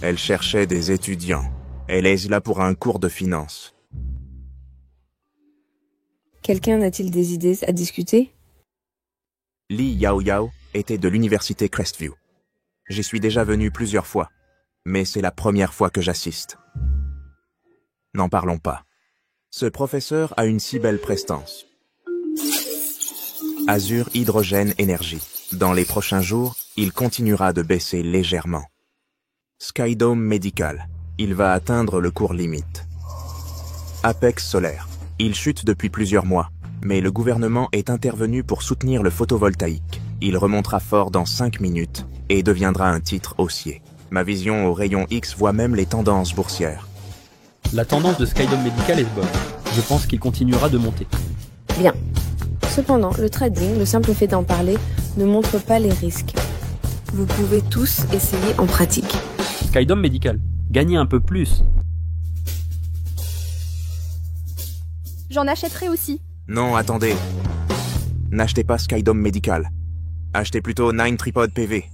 Elle cherchait des étudiants. Elle est là pour un cours de finance. Quelqu'un a-t-il des idées à discuter? Li Yao Yao était de l'université Crestview. J'y suis déjà venu plusieurs fois, mais c'est la première fois que j'assiste. N'en parlons pas. Ce professeur a une si belle prestance. Azure Hydrogène Énergie. Dans les prochains jours, il continuera de baisser légèrement. Skydome Médical. Il va atteindre le cours limite. Apex Solaire. Il chute depuis plusieurs mois, mais le gouvernement est intervenu pour soutenir le photovoltaïque. Il remontera fort dans 5 minutes et deviendra un titre haussier. Ma vision au rayon X voit même les tendances boursières. La tendance de Skydome Medical est bonne. Je pense qu'il continuera de monter. Bien. Cependant, le trading, le simple fait d'en parler, ne montre pas les risques. Vous pouvez tous essayer en pratique. Skydome Medical. Gagnez un peu plus. J'en achèterai aussi. Non, attendez. N'achetez pas Skydome Medical. Achetez plutôt 9 Tripod PV.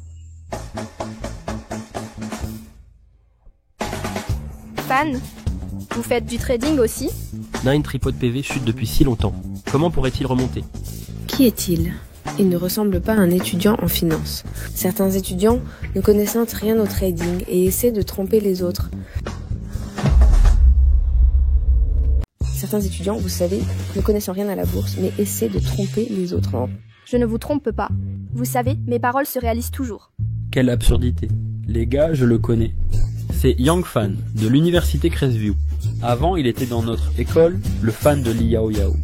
Fan, vous faites du trading aussi? 9 Tripod PV chute depuis si longtemps. Comment pourrait-il remonter? Qui est-il? Il ne ressemble pas à un étudiant en finance. Certains étudiants ne connaissent rien au trading et essaient de tromper les autres. Certains étudiants, vous savez, ne connaissent rien à la bourse, mais essaient de tromper les autres. Je ne vous trompe pas. Vous savez, mes paroles se réalisent toujours. Quelle absurdité. Les gars, je le connais. C'est Yang Fan, de l'université Crestview. Avant, il était dans notre école, le fan de Li Yao Yao.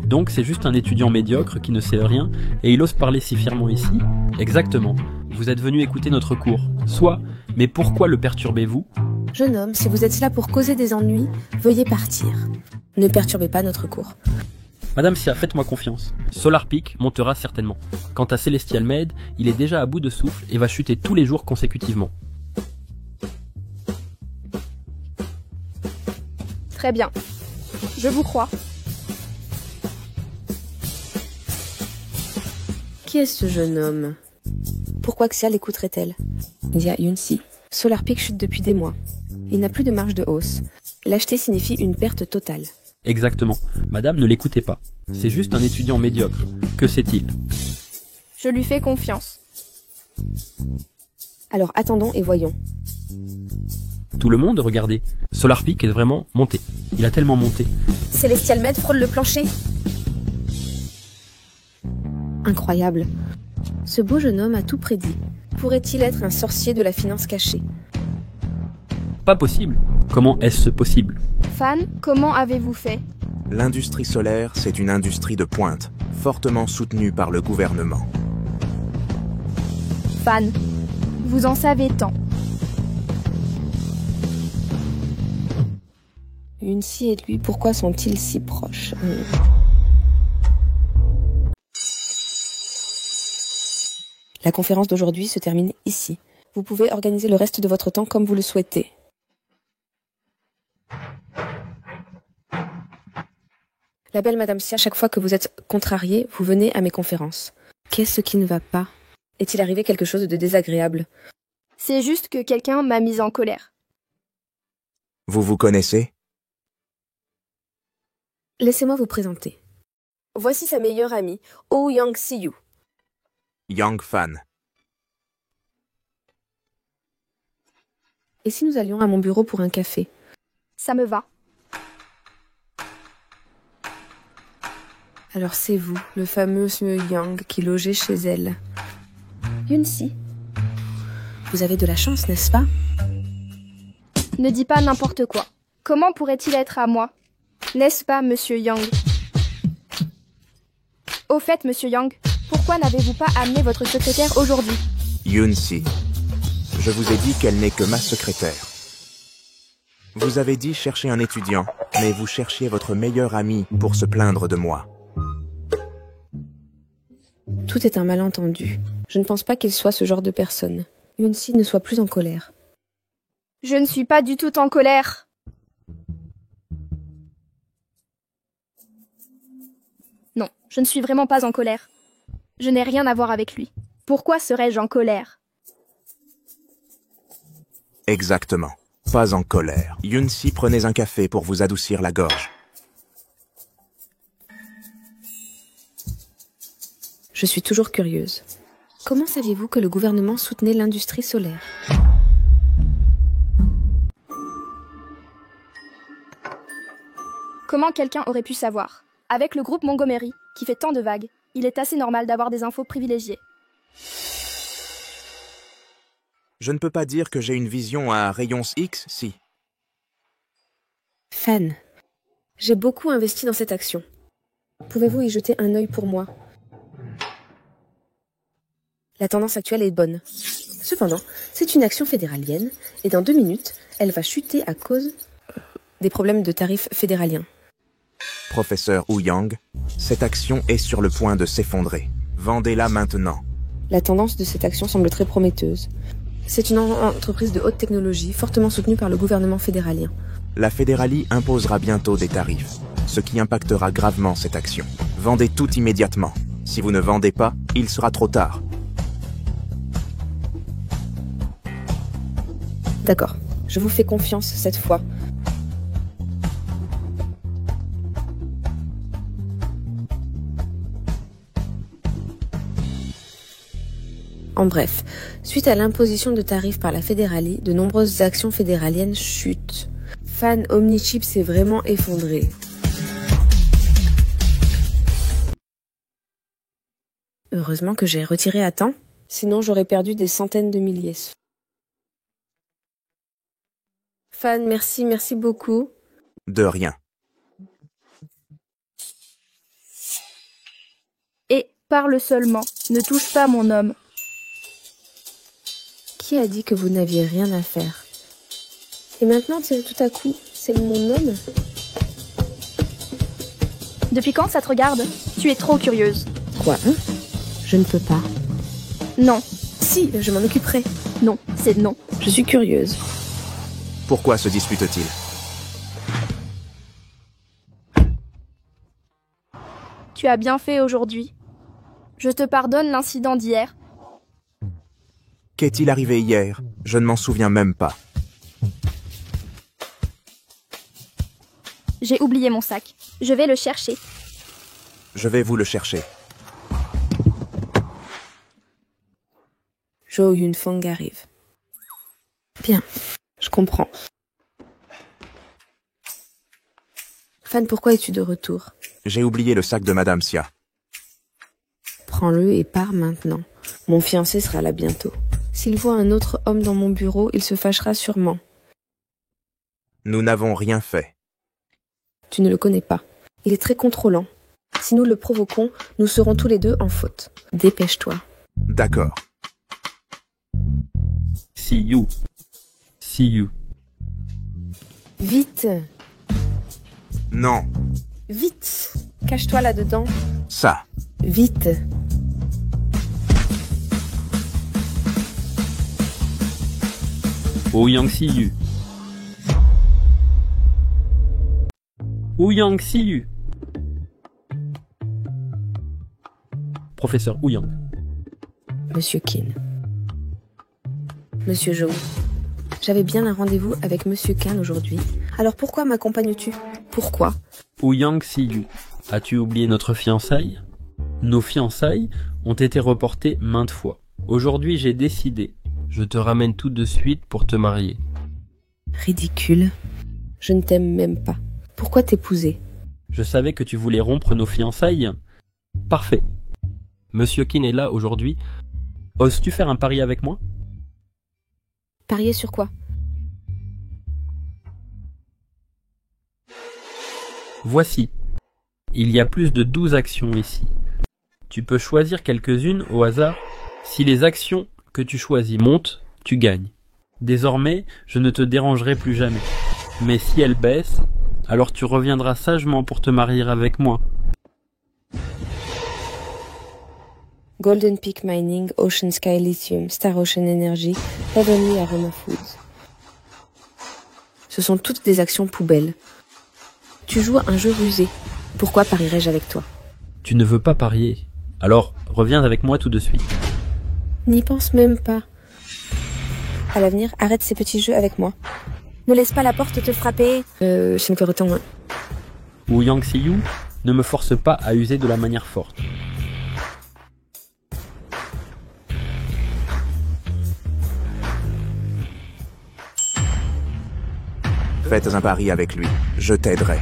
Donc c'est juste un étudiant médiocre qui ne sait rien et il ose parler si fièrement ici. Exactement. Vous êtes venu écouter notre cours. Soit, mais pourquoi le perturbez-vous? Jeune homme, si vous êtes là pour causer des ennuis, veuillez partir. Ne perturbez pas notre cours. Madame Sia, faites-moi confiance. Solar Peak montera certainement. Quant à Celestial Med, il est déjà à bout de souffle et va chuter tous les jours consécutivement. Très bien. Je vous crois. Qui est ce jeune homme? Pourquoi Xia l'écouterait-elle? Il y a Yunsi. Solar Peak chute depuis des mois. Il n'a plus de marge de hausse. L'acheter signifie une perte totale. Exactement. Madame, ne l'écoutez pas. C'est juste un étudiant médiocre. Que sait-il? Je lui fais confiance. Alors attendons et voyons. Tout le monde, regardez. Solar Peak est vraiment monté. Il a tellement monté. Celestial Med frôle le plancher. Incroyable. Ce beau jeune homme a tout prédit. Pourrait-il être un sorcier de la finance cachée? Pas possible. Comment est-ce possible? Fan, comment avez-vous fait? L'industrie solaire, c'est une industrie de pointe, fortement soutenue par le gouvernement. Fan, vous en savez tant. Yunsi et lui, pourquoi sont-ils si proches? La conférence d'aujourd'hui se termine ici. Vous pouvez organiser le reste de votre temps comme vous le souhaitez. La belle Madame Sia, chaque fois que vous êtes contrariée, vous venez à mes conférences. Qu'est-ce qui ne va pas? Est-il arrivé quelque chose de désagréable? C'est juste que quelqu'un m'a mise en colère. Vous vous connaissez? Laissez-moi vous présenter. Voici sa meilleure amie, Oh Yang Siyu. Yang Fan. Et si nous allions à mon bureau pour un café? Ça me va. Alors c'est vous, le fameux monsieur Yang, qui logeait chez elle. Yunsi, vous avez de la chance, n'est-ce pas? Ne dis pas n'importe quoi. Comment pourrait-il être à moi? N'est-ce pas, monsieur Yang? Au fait, monsieur Yang, pourquoi n'avez-vous pas amené votre secrétaire aujourd'hui? Yoon-si, je vous ai dit qu'elle n'est que ma secrétaire. Vous avez dit chercher un étudiant, mais vous cherchiez votre meilleur ami pour se plaindre de moi. Tout est un malentendu. Je ne pense pas qu'il soit ce genre de personne. Yoon-si ne soit plus en colère. Je ne suis pas du tout en colère. Non, je ne suis vraiment pas en colère. Je n'ai rien à voir avec lui. Pourquoi serais-je en colère? Exactement. Pas en colère. Yoon-si, prenez un café pour vous adoucir la gorge. Je suis toujours curieuse. Comment saviez-vous que le gouvernement soutenait l'industrie solaire? Comment quelqu'un aurait pu savoir? Avec le groupe Montgomery, qui fait tant de vagues, il est assez normal d'avoir des infos privilégiées. Je ne peux pas dire que j'ai une vision à rayons X, si. Fan, j'ai beaucoup investi dans cette action. Pouvez-vous y jeter un œil pour moi? La tendance actuelle est bonne. Cependant, c'est une action fédéralienne, et dans 2 minutes, elle va chuter à cause des problèmes de tarifs fédéraliens. Professeur Wu Yang, cette action est sur le point de s'effondrer. Vendez-la maintenant. La tendance de cette action semble très prometteuse. C'est une entreprise de haute technologie, fortement soutenue par le gouvernement fédéralien. La fédéralie imposera bientôt des tarifs, ce qui impactera gravement cette action. Vendez tout immédiatement. Si vous ne vendez pas, il sera trop tard. D'accord, je vous fais confiance cette fois. En bref, suite à l'imposition de tarifs par la fédéralie, de nombreuses actions fédéraliennes chutent. Fan Omnichip s'est vraiment effondré. Heureusement que j'ai retiré à temps, sinon j'aurais perdu des centaines de milliers. Fan, merci beaucoup. De rien. Et parle seulement, ne touche pas mon homme. Qui a dit que vous n'aviez rien à faire? Et maintenant, tout à coup, c'est mon homme? Depuis quand ça te regarde? Tu es trop curieuse. Quoi, hein? Je ne peux pas. Non, Si, je m'en occuperai. non, c'est non. Je suis curieuse. Pourquoi se dispute-t-il? Tu as bien fait aujourd'hui. Je te pardonne l'incident d'hier. Qu'est-il arrivé hier? Je ne m'en souviens même pas. J'ai oublié mon sac. Je vais le chercher. Je vais vous le chercher. Jo Yun-Fong arrive. Bien, je comprends. Fan, pourquoi es-tu de retour? J'ai oublié le sac de Madame Xia. Prends-le et pars maintenant. Mon fiancé sera là bientôt. S'il voit un autre homme dans mon bureau, il se fâchera sûrement. Nous n'avons rien fait. Tu ne le connais pas. Il est très contrôlant. Si nous le provoquons, nous serons tous les deux en faute. Dépêche-toi. D'accord. See you. See you. Vite! Non, Vite! Cache-toi là-dedans. ça. Vite! Ouyang Siyu. Ouyang Siyu. Professeur Ouyang. Monsieur Kin. Monsieur Jo. J'avais bien un rendez-vous avec Monsieur Khan aujourd'hui. Alors pourquoi m'accompagnes-tu? Pourquoi? Ouyang Siyu. As-tu oublié notre fiançaille? Nos fiançailles ont été reportées maintes fois. Aujourd'hui, j'ai décidé. Je te ramène tout de suite pour te marier. Ridicule. Je ne t'aime même pas. Pourquoi t'épouser? Je savais que tu voulais rompre nos fiançailles. Parfait. Monsieur Kin est là aujourd'hui. Oses-tu faire un pari avec moi? Parier sur quoi? Voici. Il y a plus de 12 actions ici. Tu peux choisir quelques-unes au hasard. Si les actions que tu choisis montent, tu gagnes. Désormais, je ne te dérangerai plus jamais. Mais si elles baissent, alors tu reviendras sagement pour te marier avec moi. Golden Peak Mining, Ocean Sky Lithium, Star Ocean Energy, Heavenly Aroma Foods. Ce sont toutes des actions poubelles. Tu joues à un jeu rusé. Pourquoi parierais-je avec toi? Tu ne veux pas parier. Alors, reviens avec moi tout de suite. N'y pense même pas. À l'avenir, arrête ces petits jeux avec moi. Ne laisse pas la porte te frapper. C'est encore autant. Ou Yang Xiyu, ne me force pas à user de la manière forte. Faites un pari avec lui, je t'aiderai.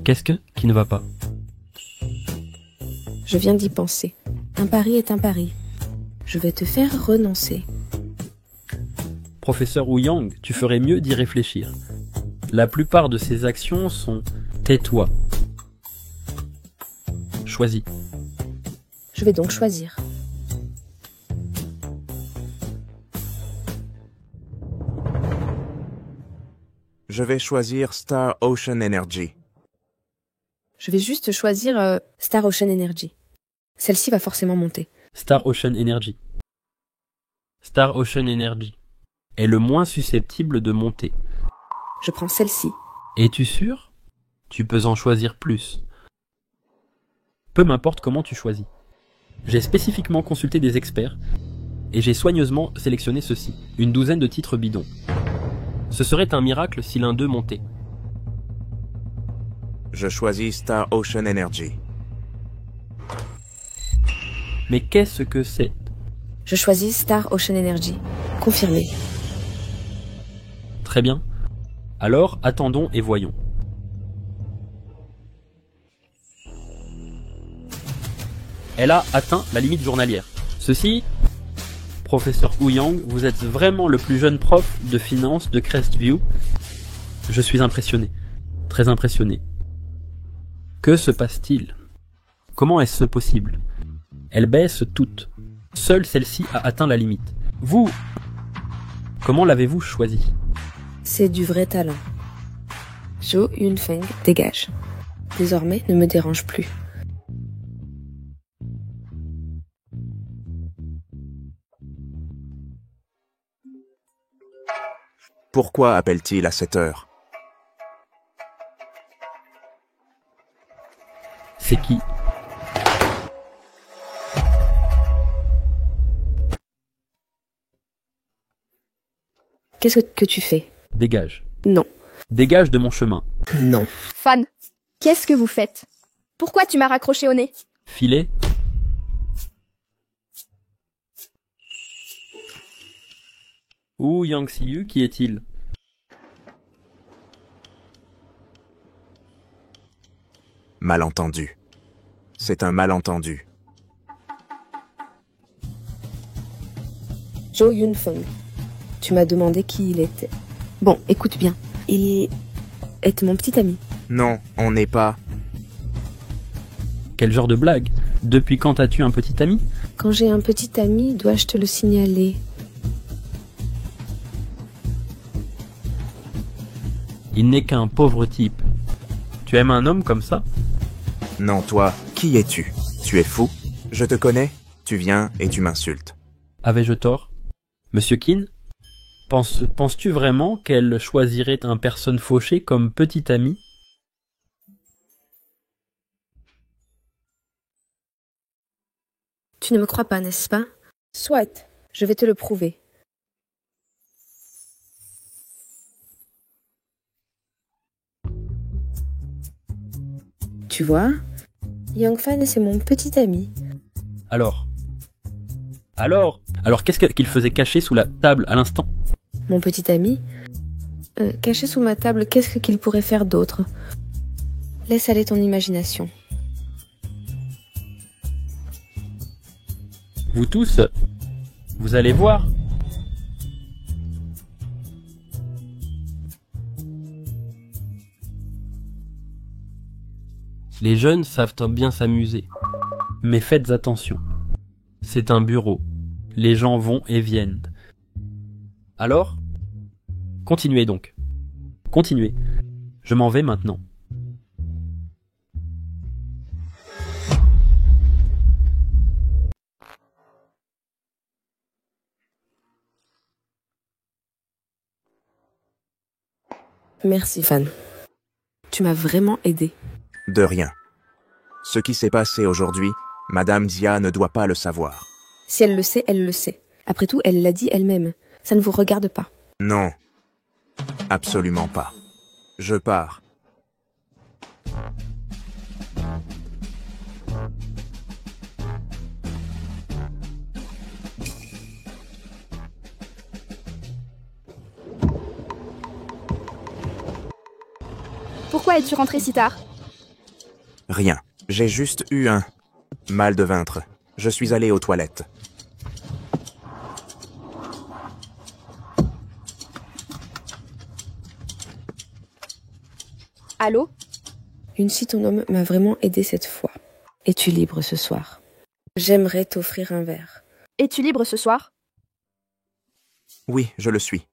Qu'est-ce qui ne va pas? Je viens d'y penser. Un pari est un pari. Je vais te faire renoncer. Professeur Wu Yang, tu ferais mieux d'y réfléchir. La plupart de ces actions sont « tais-toi ». Choisis. Je vais donc choisir. Je vais choisir Star Ocean Energy. Je vais juste choisir Star Ocean Energy. Celle-ci va forcément monter. Star Ocean Energy. Star Ocean Energy est le moins susceptible de monter. Je prends celle-ci. Es-tu sûr? Tu peux en choisir plus. Peu m'importe comment tu choisis. J'ai spécifiquement consulté des experts et j'ai soigneusement sélectionné ceci, une douzaine de titres bidons. Ce serait un miracle si l'un d'eux montait. Je choisis Star Ocean Energy. Mais qu'est-ce que c'est? Je choisis Star Ocean Energy. Confirmé. Très bien. Alors, attendons et voyons. Elle a atteint la limite journalière. Ceci, professeur Wu Yang, vous êtes vraiment le plus jeune prof de finance de Crestview. Je suis impressionné. Très impressionné. Que se passe-t-il? Comment est-ce possible? Elles baissent toutes. Seule celle-ci a atteint la limite. Vous, comment l'avez-vous choisi? C'est du vrai talent. Jo Yunfeng, dégage. Désormais, ne me dérange plus. Pourquoi appelle-t-il à cette heure? C'est qui? Qu'est-ce que tu fais? Dégage. Non. Dégage de mon chemin. Non. Fan, qu'est-ce que vous faites? Pourquoi tu m'as raccroché au nez? Filet. Ou Yang Xiyu, qui est-il? Malentendu. C'est un malentendu. Jo Yunfeng. Tu m'as demandé qui il était. Bon, écoute bien. Il est mon petit ami. Non, on n'est pas... Quel genre de blague? Depuis quand as-tu un petit ami? Quand j'ai un petit ami, dois-je te le signaler? Il n'est qu'un pauvre type. Tu aimes un homme comme ça? Non, toi, qui es-tu? Tu es fou? Je te connais? Tu viens et tu m'insultes. Avais-je tort? Monsieur Kin? Penses-tu vraiment qu'elle choisirait un personne fauché comme petit ami? Tu ne me crois pas, n'est-ce pas? Soit, je vais te le prouver. Tu vois, Yang Fan, c'est mon petit ami. Alors, qu'est-ce qu'il faisait caché sous la table à l'instant? Mon petit ami? Caché sous ma table, qu'est-ce qu'il pourrait faire d'autre? Laisse aller ton imagination. Vous tous, vous allez voir. Les jeunes savent bien s'amuser. Mais faites attention. C'est un bureau. Les gens vont et viennent. Alors, continuez donc. Continuez. Je m'en vais maintenant. Merci, Fan. Tu m'as vraiment aidé. De rien. Ce qui s'est passé aujourd'hui, Madame Zia ne doit pas le savoir. Si elle le sait, elle le sait. Après tout, elle l'a dit elle-même. Ça ne vous regarde pas. Non. Absolument pas. Je pars. Pourquoi es-tu rentré si tard? Rien. J'ai juste eu un mal de ventre. Je suis allé aux toilettes. Allô? Une si ton homme m'a vraiment aidé cette fois. Es-tu libre ce soir? J'aimerais t'offrir un verre. Es-tu libre ce soir? Oui, je le suis.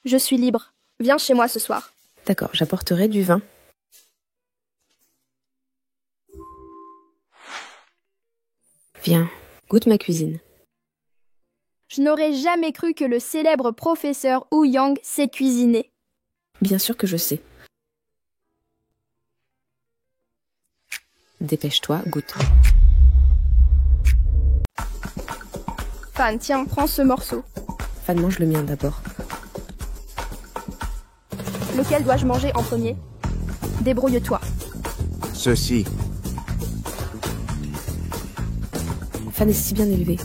Je suis libre. Viens chez moi ce soir. D'accord, j'apporterai du vin. Viens, goûte ma cuisine. Je n'aurais jamais cru que le célèbre professeur Wu Yang sait cuisiner. Bien sûr que je sais. Dépêche-toi, goûte. Fan, tiens, prends ce morceau. Fan, mange le mien d'abord. Lequel dois-je manger en premier? Débrouille-toi. Ceci. Fan est si bien élevée.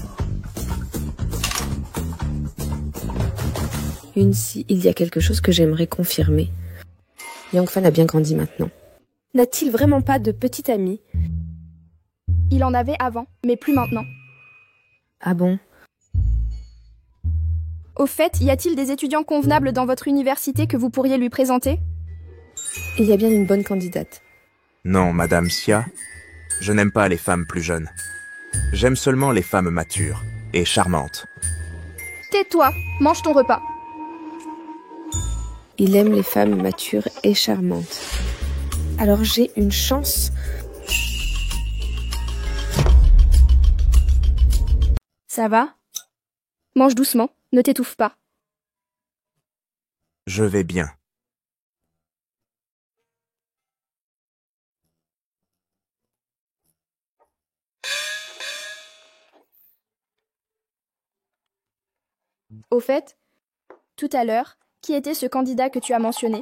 Yunsi, il y a quelque chose que j'aimerais confirmer. Yang Fan a bien grandi maintenant. N'a-t-il vraiment pas de petit ami? Il en avait avant, mais plus maintenant. Ah bon? Au fait, y a-t-il des étudiants convenables dans votre université que vous pourriez lui présenter? Il y a bien une bonne candidate. Non, Madame Xia, je n'aime pas les femmes plus jeunes. J'aime seulement les femmes matures et charmantes. Tais-toi, mange ton repas. Il aime les femmes matures et charmantes. Alors j'ai une chance. Ça va? Mange doucement, ne t'étouffe pas. Je vais bien. Au fait, tout à l'heure, qui était ce candidat que tu as mentionné?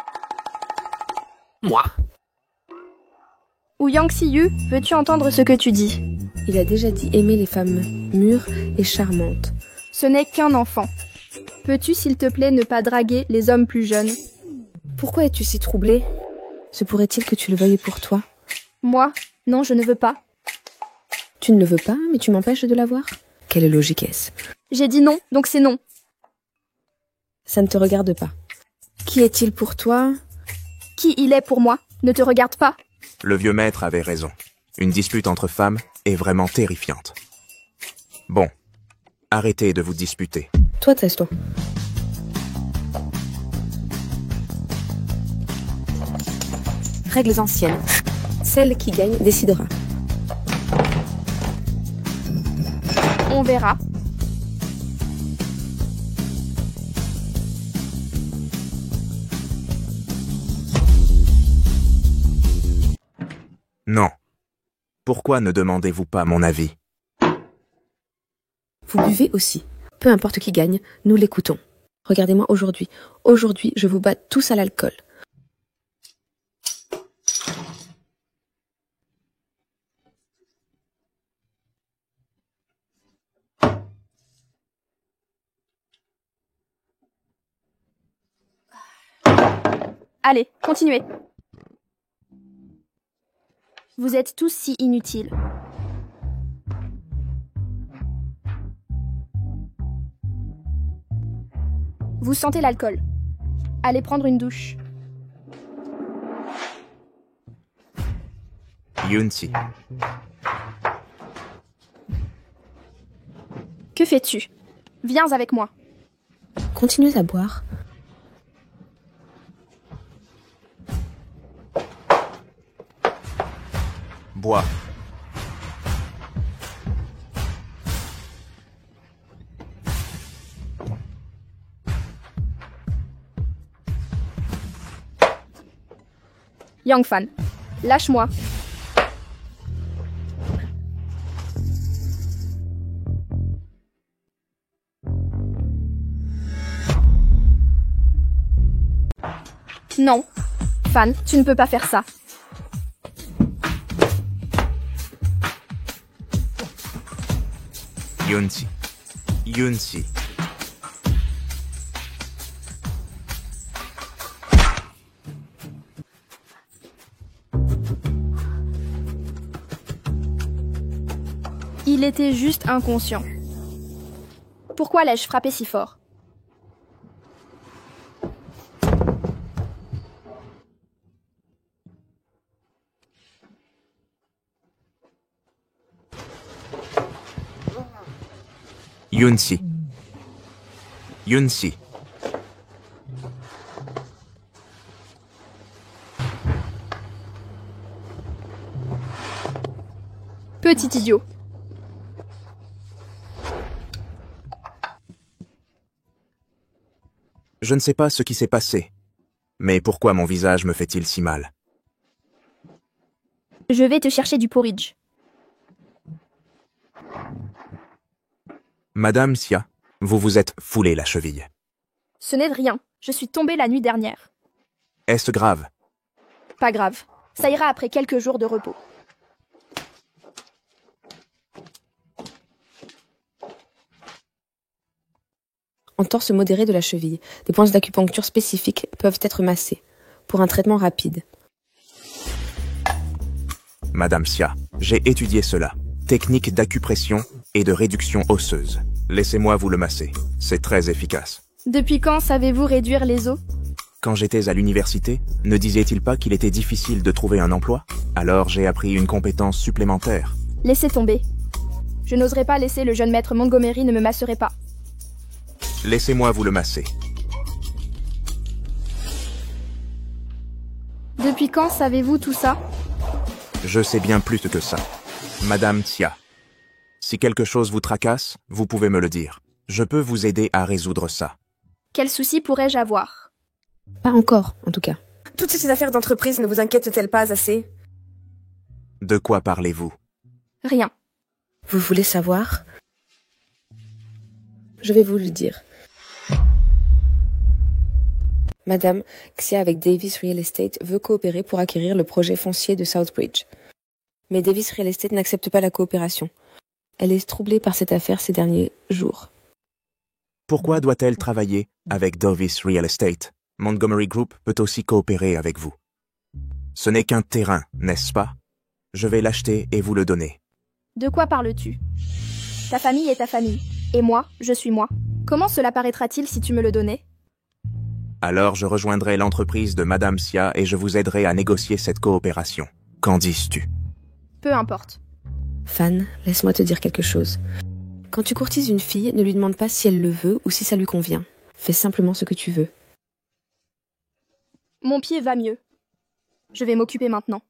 Moi. Ou Yang Xiyu, veux-tu entendre ce que tu dis? Il a déjà dit aimer les femmes mûres et charmantes. Ce n'est qu'un enfant. Peux-tu, s'il te plaît, ne pas draguer les hommes plus jeunes? Pourquoi es-tu si troublée? Se pourrait-il que tu le veuilles pour toi? Moi? Non, je ne veux pas. Tu ne le veux pas, mais tu m'empêches de l'avoir? Quelle logique est-ce? J'ai dit non, donc c'est non. Ça ne te regarde pas. Qui est-il pour toi? Qui il est pour moi ne te regarde pas. Le vieux maître avait raison. Une dispute entre femmes est vraiment terrifiante. Bon, arrêtez de vous disputer. Toi, taise-toi. Règles anciennes. Celle qui gagne décidera. On verra. Non. Pourquoi ne demandez-vous pas mon avis? Vous buvez aussi. Peu importe qui gagne, nous l'écoutons. Regardez-moi aujourd'hui. Aujourd'hui, je vous bats tous à l'alcool. Allez, continuez. Vous êtes tous si inutiles. Vous sentez l'alcool. Allez prendre une douche. Yunsi. Que fais-tu? Viens avec moi. Continue à boire. Bois. Yangfan, lâche-moi. Non. Fan, tu ne peux pas faire ça. Yunsi. Yunsi. Il était juste inconscient. Pourquoi l'ai-je frappé si fort? Yunsi. Yunsi. Petit idiot. Je ne sais pas ce qui s'est passé. Mais pourquoi mon visage me fait-il si mal? Je vais te chercher du porridge. Madame Xia, vous vous êtes foulé la cheville. Ce n'est de rien. Je suis tombée la nuit dernière. Est-ce grave? Pas grave. Ça ira après quelques jours de repos. Entorse modérée de la cheville. Des points d'acupuncture spécifiques peuvent être massés pour un traitement rapide. Madame Xia, j'ai étudié cela. Technique d'acupression et de réduction osseuse. Laissez-moi vous le masser. C'est très efficace. Depuis quand savez-vous réduire les os? Quand j'étais à l'université, ne disait-il pas qu'il était difficile de trouver un emploi? Alors j'ai appris une compétence supplémentaire. Laissez tomber. Je n'oserais pas laisser le jeune maître Montgomery ne me masserait pas. Laissez-moi vous le masser. Depuis quand savez-vous tout ça? Je sais bien plus que ça. Madame Xia, si quelque chose vous tracasse, vous pouvez me le dire. Je peux vous aider à résoudre ça. Quel souci pourrais-je avoir? Pas encore, en tout cas. Toutes ces affaires d'entreprise ne vous inquiètent-elles pas assez? De quoi parlez-vous? Rien. Vous voulez savoir? Je vais vous le dire. Madame Xia avec Davis Real Estate veut coopérer pour acquérir le projet foncier de Southbridge. Mais Davis Real Estate n'accepte pas la coopération. Elle est troublée par cette affaire ces derniers jours. Pourquoi doit-elle travailler avec Davis Real Estate? Montgomery Group peut aussi coopérer avec vous. Ce n'est qu'un terrain, n'est-ce pas? Je vais l'acheter et vous le donner. De quoi parles-tu? Ta famille est ta famille. Et moi, je suis moi. Comment cela paraîtra-t-il si tu me le donnais? Alors je rejoindrai l'entreprise de Madame Xia et je vous aiderai à négocier cette coopération. Qu'en dis-tu? Peu importe. Fan, laisse-moi te dire quelque chose. Quand tu courtises une fille, ne lui demande pas si elle le veut ou si ça lui convient. Fais simplement ce que tu veux. Mon pied va mieux. Je vais m'occuper maintenant.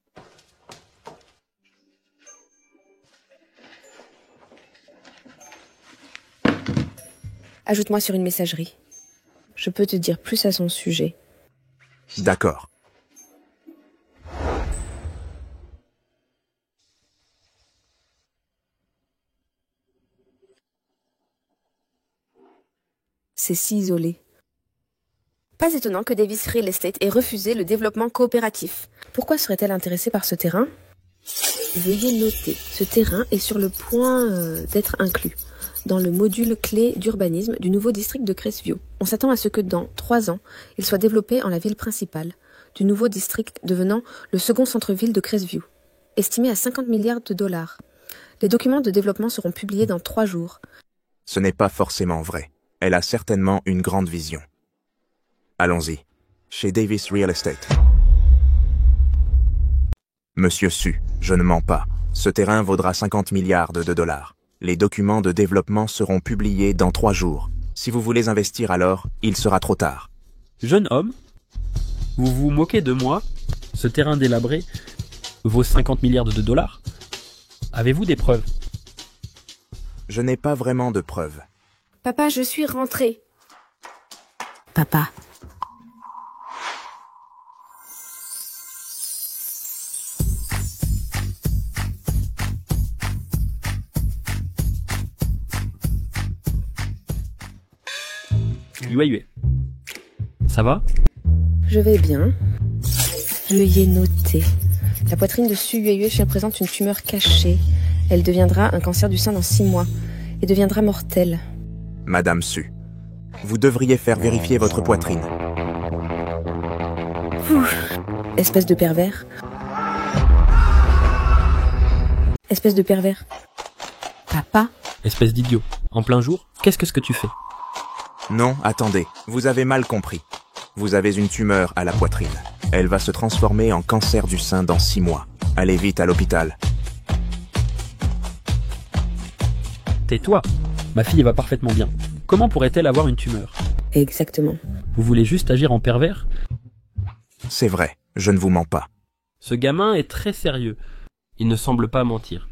Ajoute-moi sur une messagerie. Je peux te dire plus à son sujet. D'accord. C'est si isolé. Pas étonnant que Davis Real Estate ait refusé le développement coopératif. Pourquoi serait-elle intéressée par ce terrain? Veuillez noter, ce terrain est sur le point d'être inclus dans le module clé d'urbanisme du nouveau district de Crestview. On s'attend à ce que dans 3 ans, il soit développé en la ville principale du nouveau district devenant le second centre-ville de Crestview, estimé à 50 milliards de dollars. Les documents de développement seront publiés dans 3 jours. Ce n'est pas forcément vrai. Elle a certainement une grande vision. Allons-y. Chez Davis Real Estate. Monsieur Su, je ne mens pas. Ce terrain vaudra 50 milliards de dollars. Les documents de développement seront publiés dans 3 jours. Si vous voulez investir alors, il sera trop tard. Jeune homme, vous vous moquez de moi? Ce terrain délabré vaut 50 milliards de dollars? Avez-vous des preuves? Je n'ai pas vraiment de preuves. Papa, je suis rentrée. Papa. Yue. Ça va? Je vais bien. Je y ai noté. La poitrine de Su Yue présente une tumeur cachée. Elle deviendra un cancer du sein dans 6 mois et deviendra mortelle. Madame Su, vous devriez faire vérifier votre poitrine. Espèce de pervers. Espèce de pervers. Papa? Espèce d'idiot. En plein jour, qu'est-ce que tu fais? Non, attendez, vous avez mal compris. Vous avez une tumeur à la poitrine. Elle va se transformer en cancer du sein dans 6 mois. Allez vite à l'hôpital. Tais-toi. Ma fille va parfaitement bien. Comment pourrait-elle avoir une tumeur? Exactement. Vous voulez juste agir en pervers? C'est vrai, je ne vous mens pas. Ce gamin est très sérieux. Il ne semble pas mentir.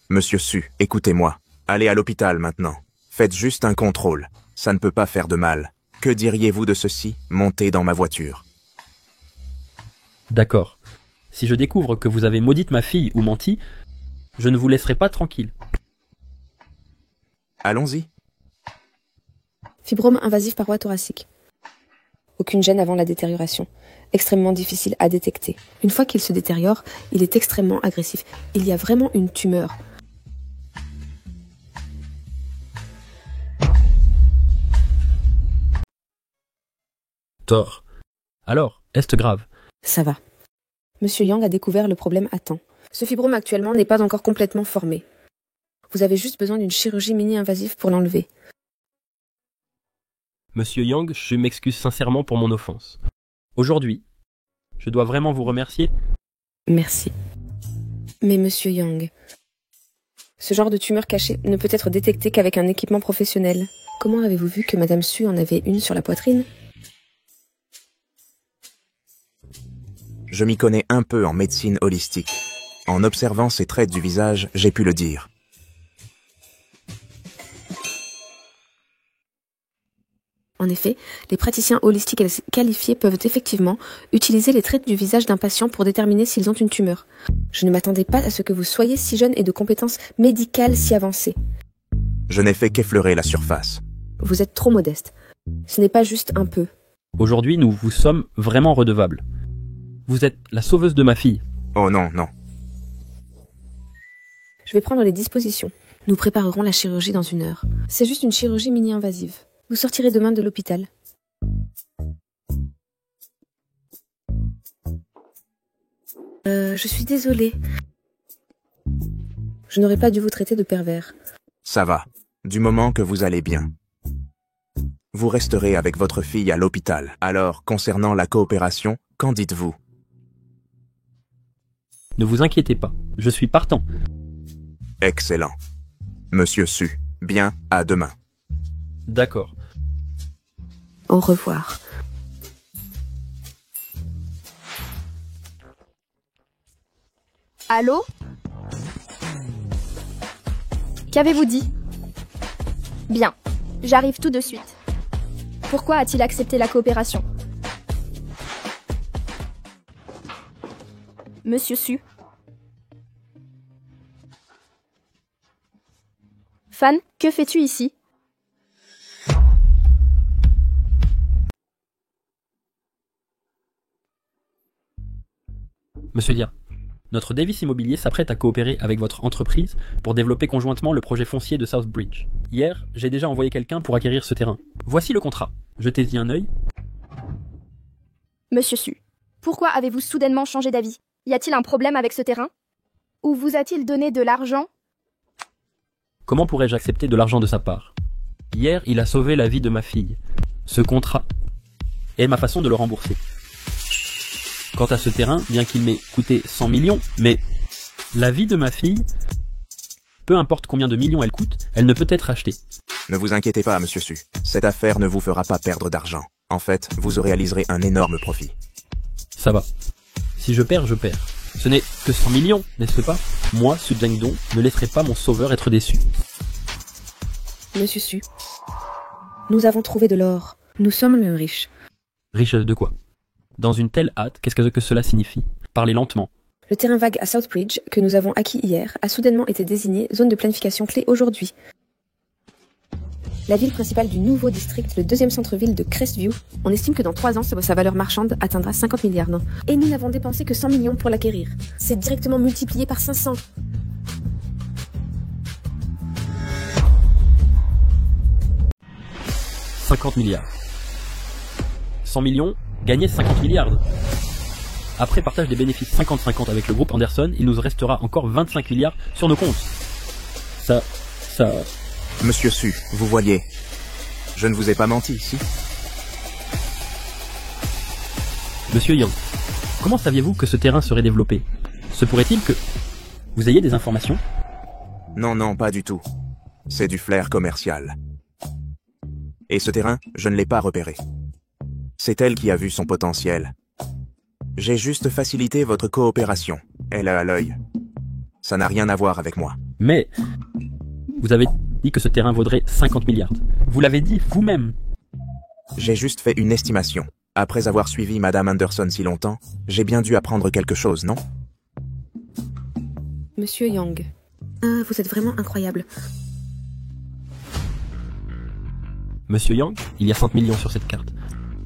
Monsieur Su, écoutez-moi. Allez à l'hôpital maintenant. Faites juste un contrôle. Ça ne peut pas faire de mal. Que diriez-vous de ceci? Montez dans ma voiture. D'accord. Si je découvre que vous avez maudite ma fille ou menti, je ne vous laisserai pas tranquille. Allons-y. Fibrome invasif paroi thoracique. Aucune gêne avant la détérioration. Extrêmement difficile à détecter. Une fois qu'il se détériore, il est extrêmement agressif. Il y a vraiment une tumeur. Tort. Alors, est-ce grave? Ça va. Monsieur Yang a découvert le problème à temps. Ce fibrome actuellement n'est pas encore complètement formé. Vous avez juste besoin d'une chirurgie mini-invasive pour l'enlever. Monsieur Yang, je m'excuse sincèrement pour mon offense. Aujourd'hui, je dois vraiment vous remercier. Merci. Mais Monsieur Yang, ce genre de tumeur cachée ne peut être détecté qu'avec un équipement professionnel. Comment avez-vous vu que Madame Su en avait une sur la poitrine? Je m'y connais un peu en médecine holistique. En observant ces traits du visage, j'ai pu le dire. En effet, les praticiens holistiques qualifiés peuvent effectivement utiliser les traits du visage d'un patient pour déterminer s'ils ont une tumeur. Je ne m'attendais pas à ce que vous soyez si jeune et de compétences médicales si avancées. Je n'ai fait qu'effleurer la surface. Vous êtes trop modeste. Ce n'est pas juste un peu. Aujourd'hui, nous vous sommes vraiment redevables. Vous êtes la sauveuse de ma fille. Oh non, non. Je vais prendre les dispositions. Nous préparerons la chirurgie dans 1 heure. C'est juste une chirurgie mini-invasive. Vous sortirez demain de l'hôpital. Je suis désolée. Je n'aurais pas dû vous traiter de pervers. Ça va, du moment que vous allez bien. Vous resterez avec votre fille à l'hôpital. Alors, concernant la coopération, qu'en dites-vous? Ne vous inquiétez pas, je suis partant. Excellent. Monsieur Su, bien, à demain. D'accord. Au revoir. Allô? Qu'avez-vous dit? Bien, j'arrive tout de suite. Pourquoi a-t-il accepté la coopération? Monsieur Su. Fan, que fais-tu ici? Monsieur Dia, notre Davis Immobilier s'apprête à coopérer avec votre entreprise pour développer conjointement le projet foncier de Southbridge. Hier, j'ai déjà envoyé quelqu'un pour acquérir ce terrain. Voici le contrat. Jetez-y un œil. Monsieur Su, pourquoi avez-vous soudainement changé d'avis? Y a-t-il un problème avec ce terrain? Ou vous a-t-il donné de l'argent? Comment pourrais-je accepter de l'argent de sa part? Hier, il a sauvé la vie de ma fille. Ce contrat est ma façon de le rembourser. Quant à ce terrain, bien qu'il m'ait coûté 100 millions, mais la vie de ma fille, peu importe combien de millions elle coûte, elle ne peut être achetée. Ne vous inquiétez pas, monsieur Su. Cette affaire ne vous fera pas perdre d'argent. En fait, vous réaliserez un énorme profit. Ça va. Si je perds, je perds. Ce n'est que 100 millions, n'est-ce pas? Moi, Su Jingdong, ne laisserai pas mon sauveur être déçu. Monsieur Su, nous avons trouvé de l'or. Nous sommes même riches. Riche de quoi? Dans une telle hâte, qu'est-ce que cela signifie? Parlez lentement. Le terrain vague à Southbridge, que nous avons acquis hier, a soudainement été désigné zone de planification clé aujourd'hui. La ville principale du nouveau district, le deuxième centre-ville de Crestview, on estime que dans 3 ans, sa valeur marchande atteindra 50 milliards d'ans. Et nous n'avons dépensé que 100 millions pour l'acquérir. C'est directement multiplié par 500. « 50 milliards. 100 millions, gagner 50 milliards. Après partage des bénéfices 50-50 avec le groupe Anderson, il nous restera encore 25 milliards sur nos comptes. Ça... Monsieur Su, vous voyez, je ne vous ai pas menti ici. Monsieur Yang, comment saviez-vous que ce terrain serait développé? Se pourrait-il que vous ayez des informations? Non, pas du tout. C'est du flair commercial. Et ce terrain, je ne l'ai pas repéré. C'est elle qui a vu son potentiel. J'ai juste facilité votre coopération. Elle a à l'œil. Ça n'a rien à voir avec moi. Mais vous avez dit que ce terrain vaudrait 50 milliards. Vous l'avez dit vous-même. J'ai juste fait une estimation. Après avoir suivi Madame Anderson si longtemps, j'ai bien dû apprendre quelque chose, non? Monsieur Yang. Ah, vous êtes vraiment incroyable. Monsieur Yang, il y a 100 millions sur cette carte.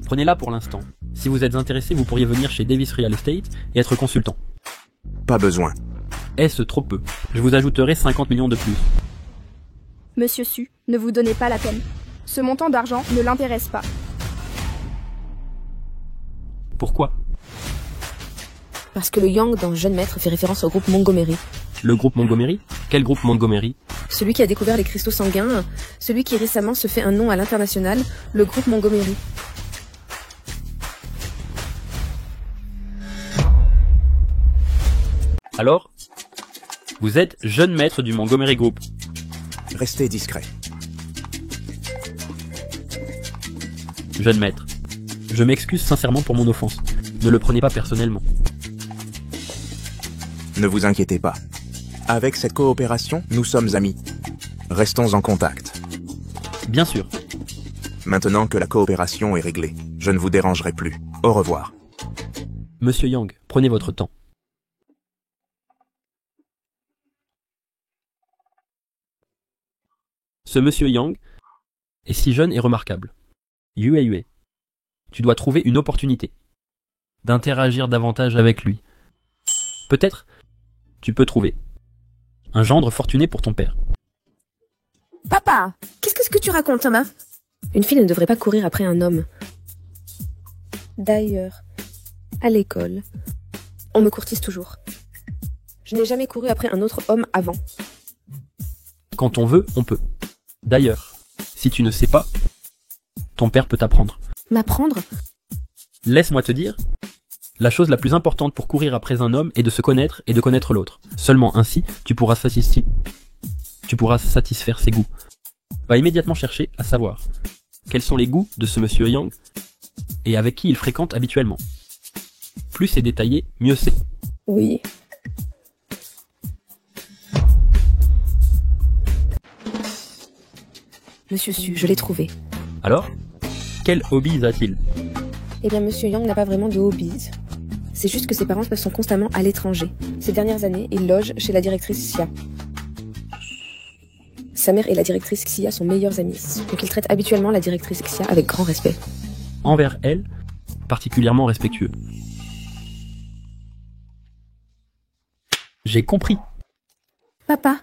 Prenez-la pour l'instant. Si vous êtes intéressé, vous pourriez venir chez Davis Real Estate et être consultant. Pas besoin. Est-ce trop peu? Je vous ajouterai 50 millions de plus. Monsieur Su, ne vous donnez pas la peine. Ce montant d'argent ne l'intéresse pas. Pourquoi? Parce que le Yang dans Jeune Maître fait référence au groupe Montgomery. Le groupe Montgomery? Quel groupe Montgomery? Celui qui a découvert les cristaux sanguins, celui qui récemment se fait un nom à l'international, le groupe Montgomery. Alors, vous êtes jeune maître du Montgomery Group. Restez discret. Jeune maître, je m'excuse sincèrement pour mon offense. Ne le prenez pas personnellement. Ne vous inquiétez pas. Avec cette coopération, nous sommes amis. Restons en contact. Bien sûr. Maintenant que la coopération est réglée, je ne vous dérangerai plus. Au revoir. Monsieur Yang, prenez votre temps. Ce monsieur Yang est si jeune et remarquable. Yue, tu dois trouver une opportunité d'interagir davantage avec lui. Peut-être tu peux trouver un gendre fortuné pour ton père. Papa, qu'est-ce que tu racontes, Thomas? Une fille ne devrait pas courir après un homme. D'ailleurs, à l'école, on me courtise toujours. Je n'ai jamais couru après un autre homme avant. Quand on veut, on peut. D'ailleurs, si tu ne sais pas, ton père peut t'apprendre. M'apprendre? Laisse-moi te dire, la chose la plus importante pour courir après un homme est de se connaître et de connaître l'autre. Seulement ainsi, tu pourras satisfaire ses goûts. Va immédiatement chercher à savoir quels sont les goûts de ce monsieur Yang et avec qui il fréquente habituellement. Plus c'est détaillé, mieux c'est. Oui. Monsieur Su, je l'ai trouvé. Alors, quel hobby a-t-il? Eh bien, Monsieur Yang n'a pas vraiment de hobbies. C'est juste que ses parents sont constamment à l'étranger. Ces dernières années, il loge chez la directrice Xia. Sa mère et la directrice Xia sont meilleures amies, donc il traite habituellement la directrice Xia avec grand respect. Envers elle, particulièrement respectueux. J'ai compris. Papa,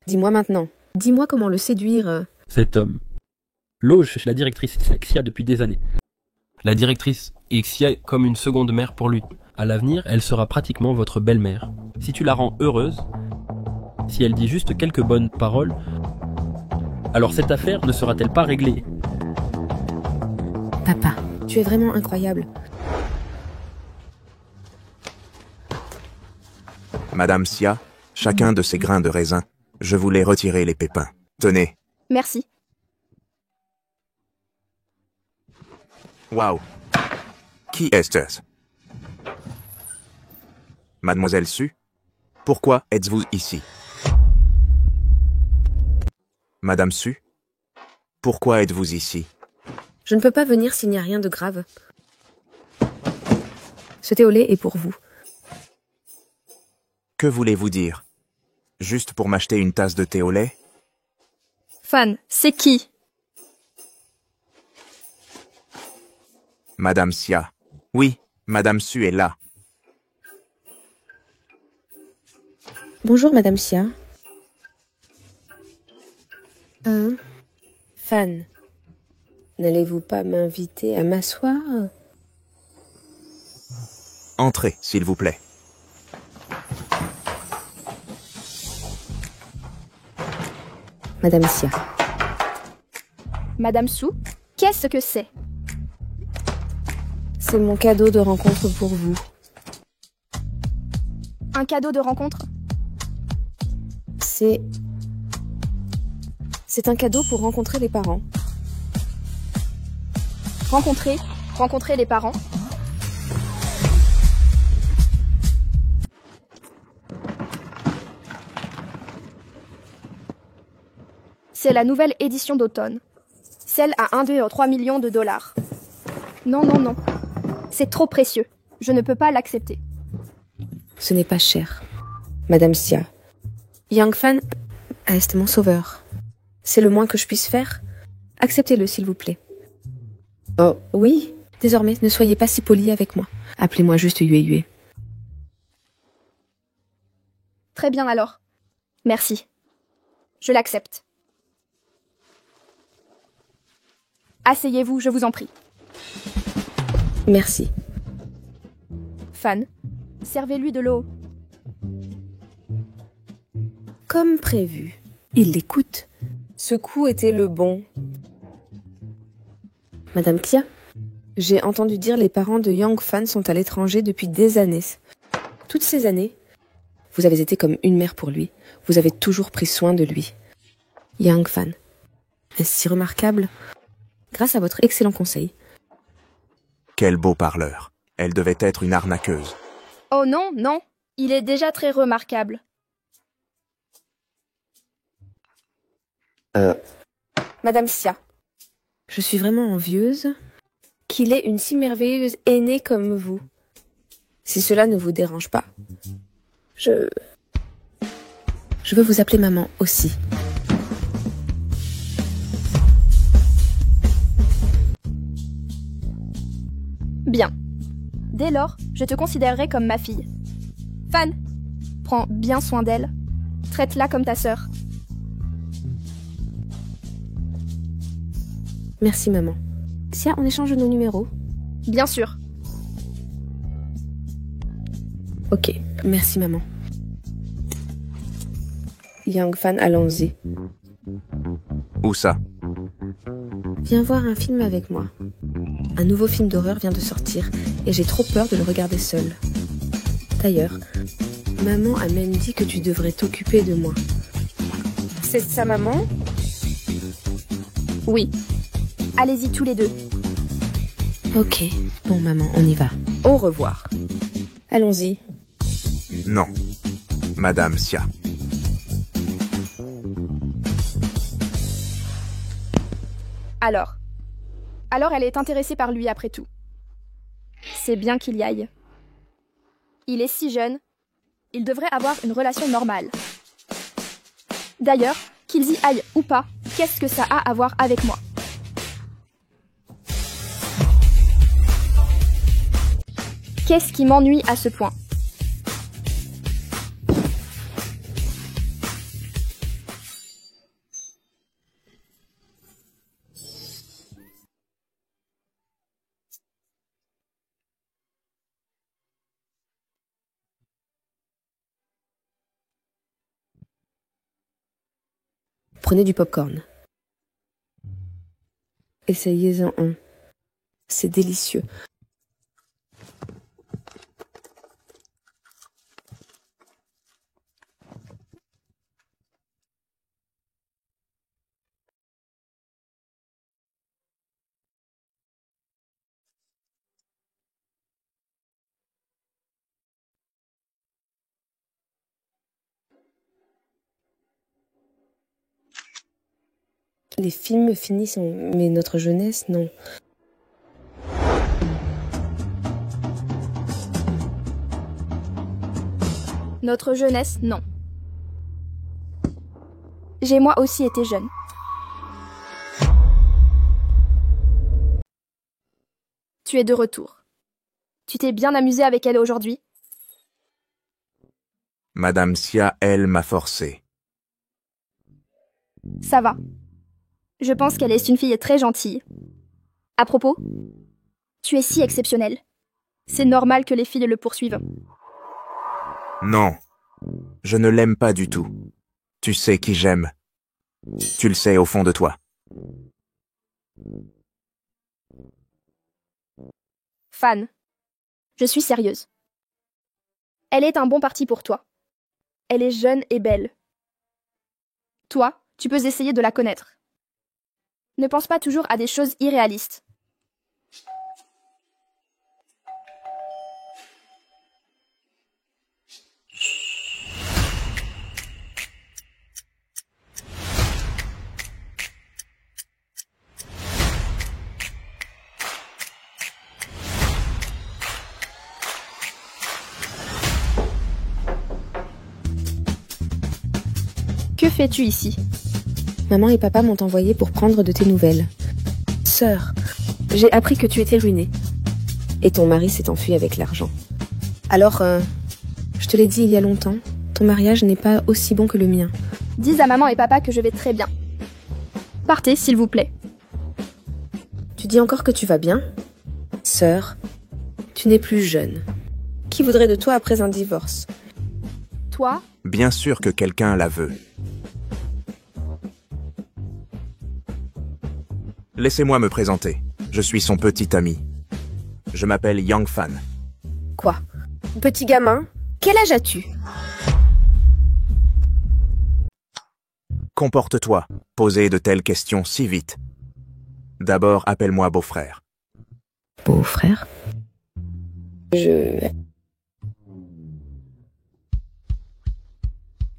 dis-moi maintenant. Dis-moi comment le séduire. Cet homme loge chez la directrice Xia depuis des années. La directrice Xia est comme une seconde mère pour lui. À l'avenir, elle sera pratiquement votre belle-mère. Si tu la rends heureuse, si elle dit juste quelques bonnes paroles, alors cette affaire ne sera-t-elle pas réglée? Papa, tu es vraiment incroyable. Madame Sia, chacun de ces grains de raisin, je voulais retirer les pépins. Tenez. Merci. Waouh. Qui est-ce? Mademoiselle Su? Pourquoi êtes-vous ici? Madame Su? Pourquoi êtes-vous ici? Je ne peux pas venir s'il n'y a rien de grave. Ce thé au lait est pour vous. Que voulez-vous dire? Juste pour m'acheter une tasse de thé au lait? Fan, c'est qui? Madame Sia. Oui, Madame Su est là. Bonjour, Madame Sia. Fan, n'allez-vous pas m'inviter à m'asseoir? Entrez, s'il vous plaît. Madame Sia. Madame Su? Qu'est-ce que c'est? C'est mon cadeau de rencontre pour vous. Un cadeau de rencontre? C'est un cadeau pour rencontrer les parents. Rencontrer les parents? C'est la nouvelle édition d'automne. Celle à 1,3 million de dollars. Non, non, non. C'est trop précieux. Je ne peux pas l'accepter. Ce n'est pas cher. Madame Sia. Yang Fan reste mon sauveur. C'est le moins que je puisse faire. Acceptez-le, s'il vous plaît. Oh, oui. Désormais, ne soyez pas si poli avec moi. Appelez-moi juste Yue Yue. Très bien alors. Merci. Je l'accepte. Asseyez-vous, je vous en prie. Merci. Fan, servez-lui de l'eau. Comme prévu. Il l'écoute. Ce coup était le bon. Madame Xia, j'ai entendu dire les parents de Yang Fan sont à l'étranger depuis des années. Toutes ces années, vous avez été comme une mère pour lui. Vous avez toujours pris soin de lui. Yang Fan. Est-ce si remarquable? Grâce à votre excellent conseil. Quel beau parleur. Elle devait être une arnaqueuse. Oh non, non. Il est déjà très remarquable. Madame Xia. Je suis vraiment envieuse qu'il ait une si merveilleuse aînée comme vous. Si cela ne vous dérange pas, je veux vous appeler maman aussi. Bien. Dès lors, je te considérerai comme ma fille. Fan, prends bien soin d'elle. Traite-la comme ta sœur. Merci maman. Xia, on échange nos numéros? Bien sûr. Ok, merci maman. Yang Fan, allons-y. Où ça? Viens voir un film avec moi. Un nouveau film d'horreur vient de sortir et j'ai trop peur de le regarder seule. D'ailleurs, maman a même dit que tu devrais t'occuper de moi. C'est ça, maman? Oui. Allez-y tous les deux. Ok, bon maman, on y va. Au revoir. Allons-y. Non. Madame Sia. Alors elle est intéressée par lui après tout. C'est bien qu'il y aille. Il est si jeune, il devrait avoir une relation normale. D'ailleurs, qu'ils y aillent ou pas, qu'est-ce que ça a à voir avec moi? Qu'est-ce qui m'ennuie à ce point? Prenez du popcorn. Essayez-en un. C'est délicieux. Les films finissent, mais notre jeunesse, non. Notre jeunesse, non. J'ai moi aussi été jeune. Tu es de retour. Tu t'es bien amusé avec elle aujourd'hui? Madame Sia, elle, m'a forcé. Ça va. Je pense qu'elle est une fille très gentille. À propos, tu es si exceptionnelle. C'est normal que les filles le poursuivent. Non, je ne l'aime pas du tout. Tu sais qui j'aime. Tu le sais au fond de toi. Fan, je suis sérieuse. Elle est un bon parti pour toi. Elle est jeune et belle. Toi, tu peux essayer de la connaître. Ne pense pas toujours à des choses irréalistes. Que fais-tu ici? Maman et papa m'ont envoyé pour prendre de tes nouvelles. Sœur, j'ai appris que tu étais ruinée. Et ton mari s'est enfui avec l'argent. Alors, je te l'ai dit il y a longtemps, ton mariage n'est pas aussi bon que le mien. Dis à maman et papa que je vais très bien. Partez, s'il vous plaît. Tu dis encore que tu vas bien? Sœur, tu n'es plus jeune. Qui voudrait de toi après un divorce? Toi? Bien sûr que quelqu'un la veut. Laissez-moi me présenter. Je suis son petit ami. Je m'appelle Yang Fan. Quoi? Petit gamin? Quel âge as-tu? Comporte-toi. Posez de telles questions si vite. D'abord, appelle-moi beau-frère. Beau-frère?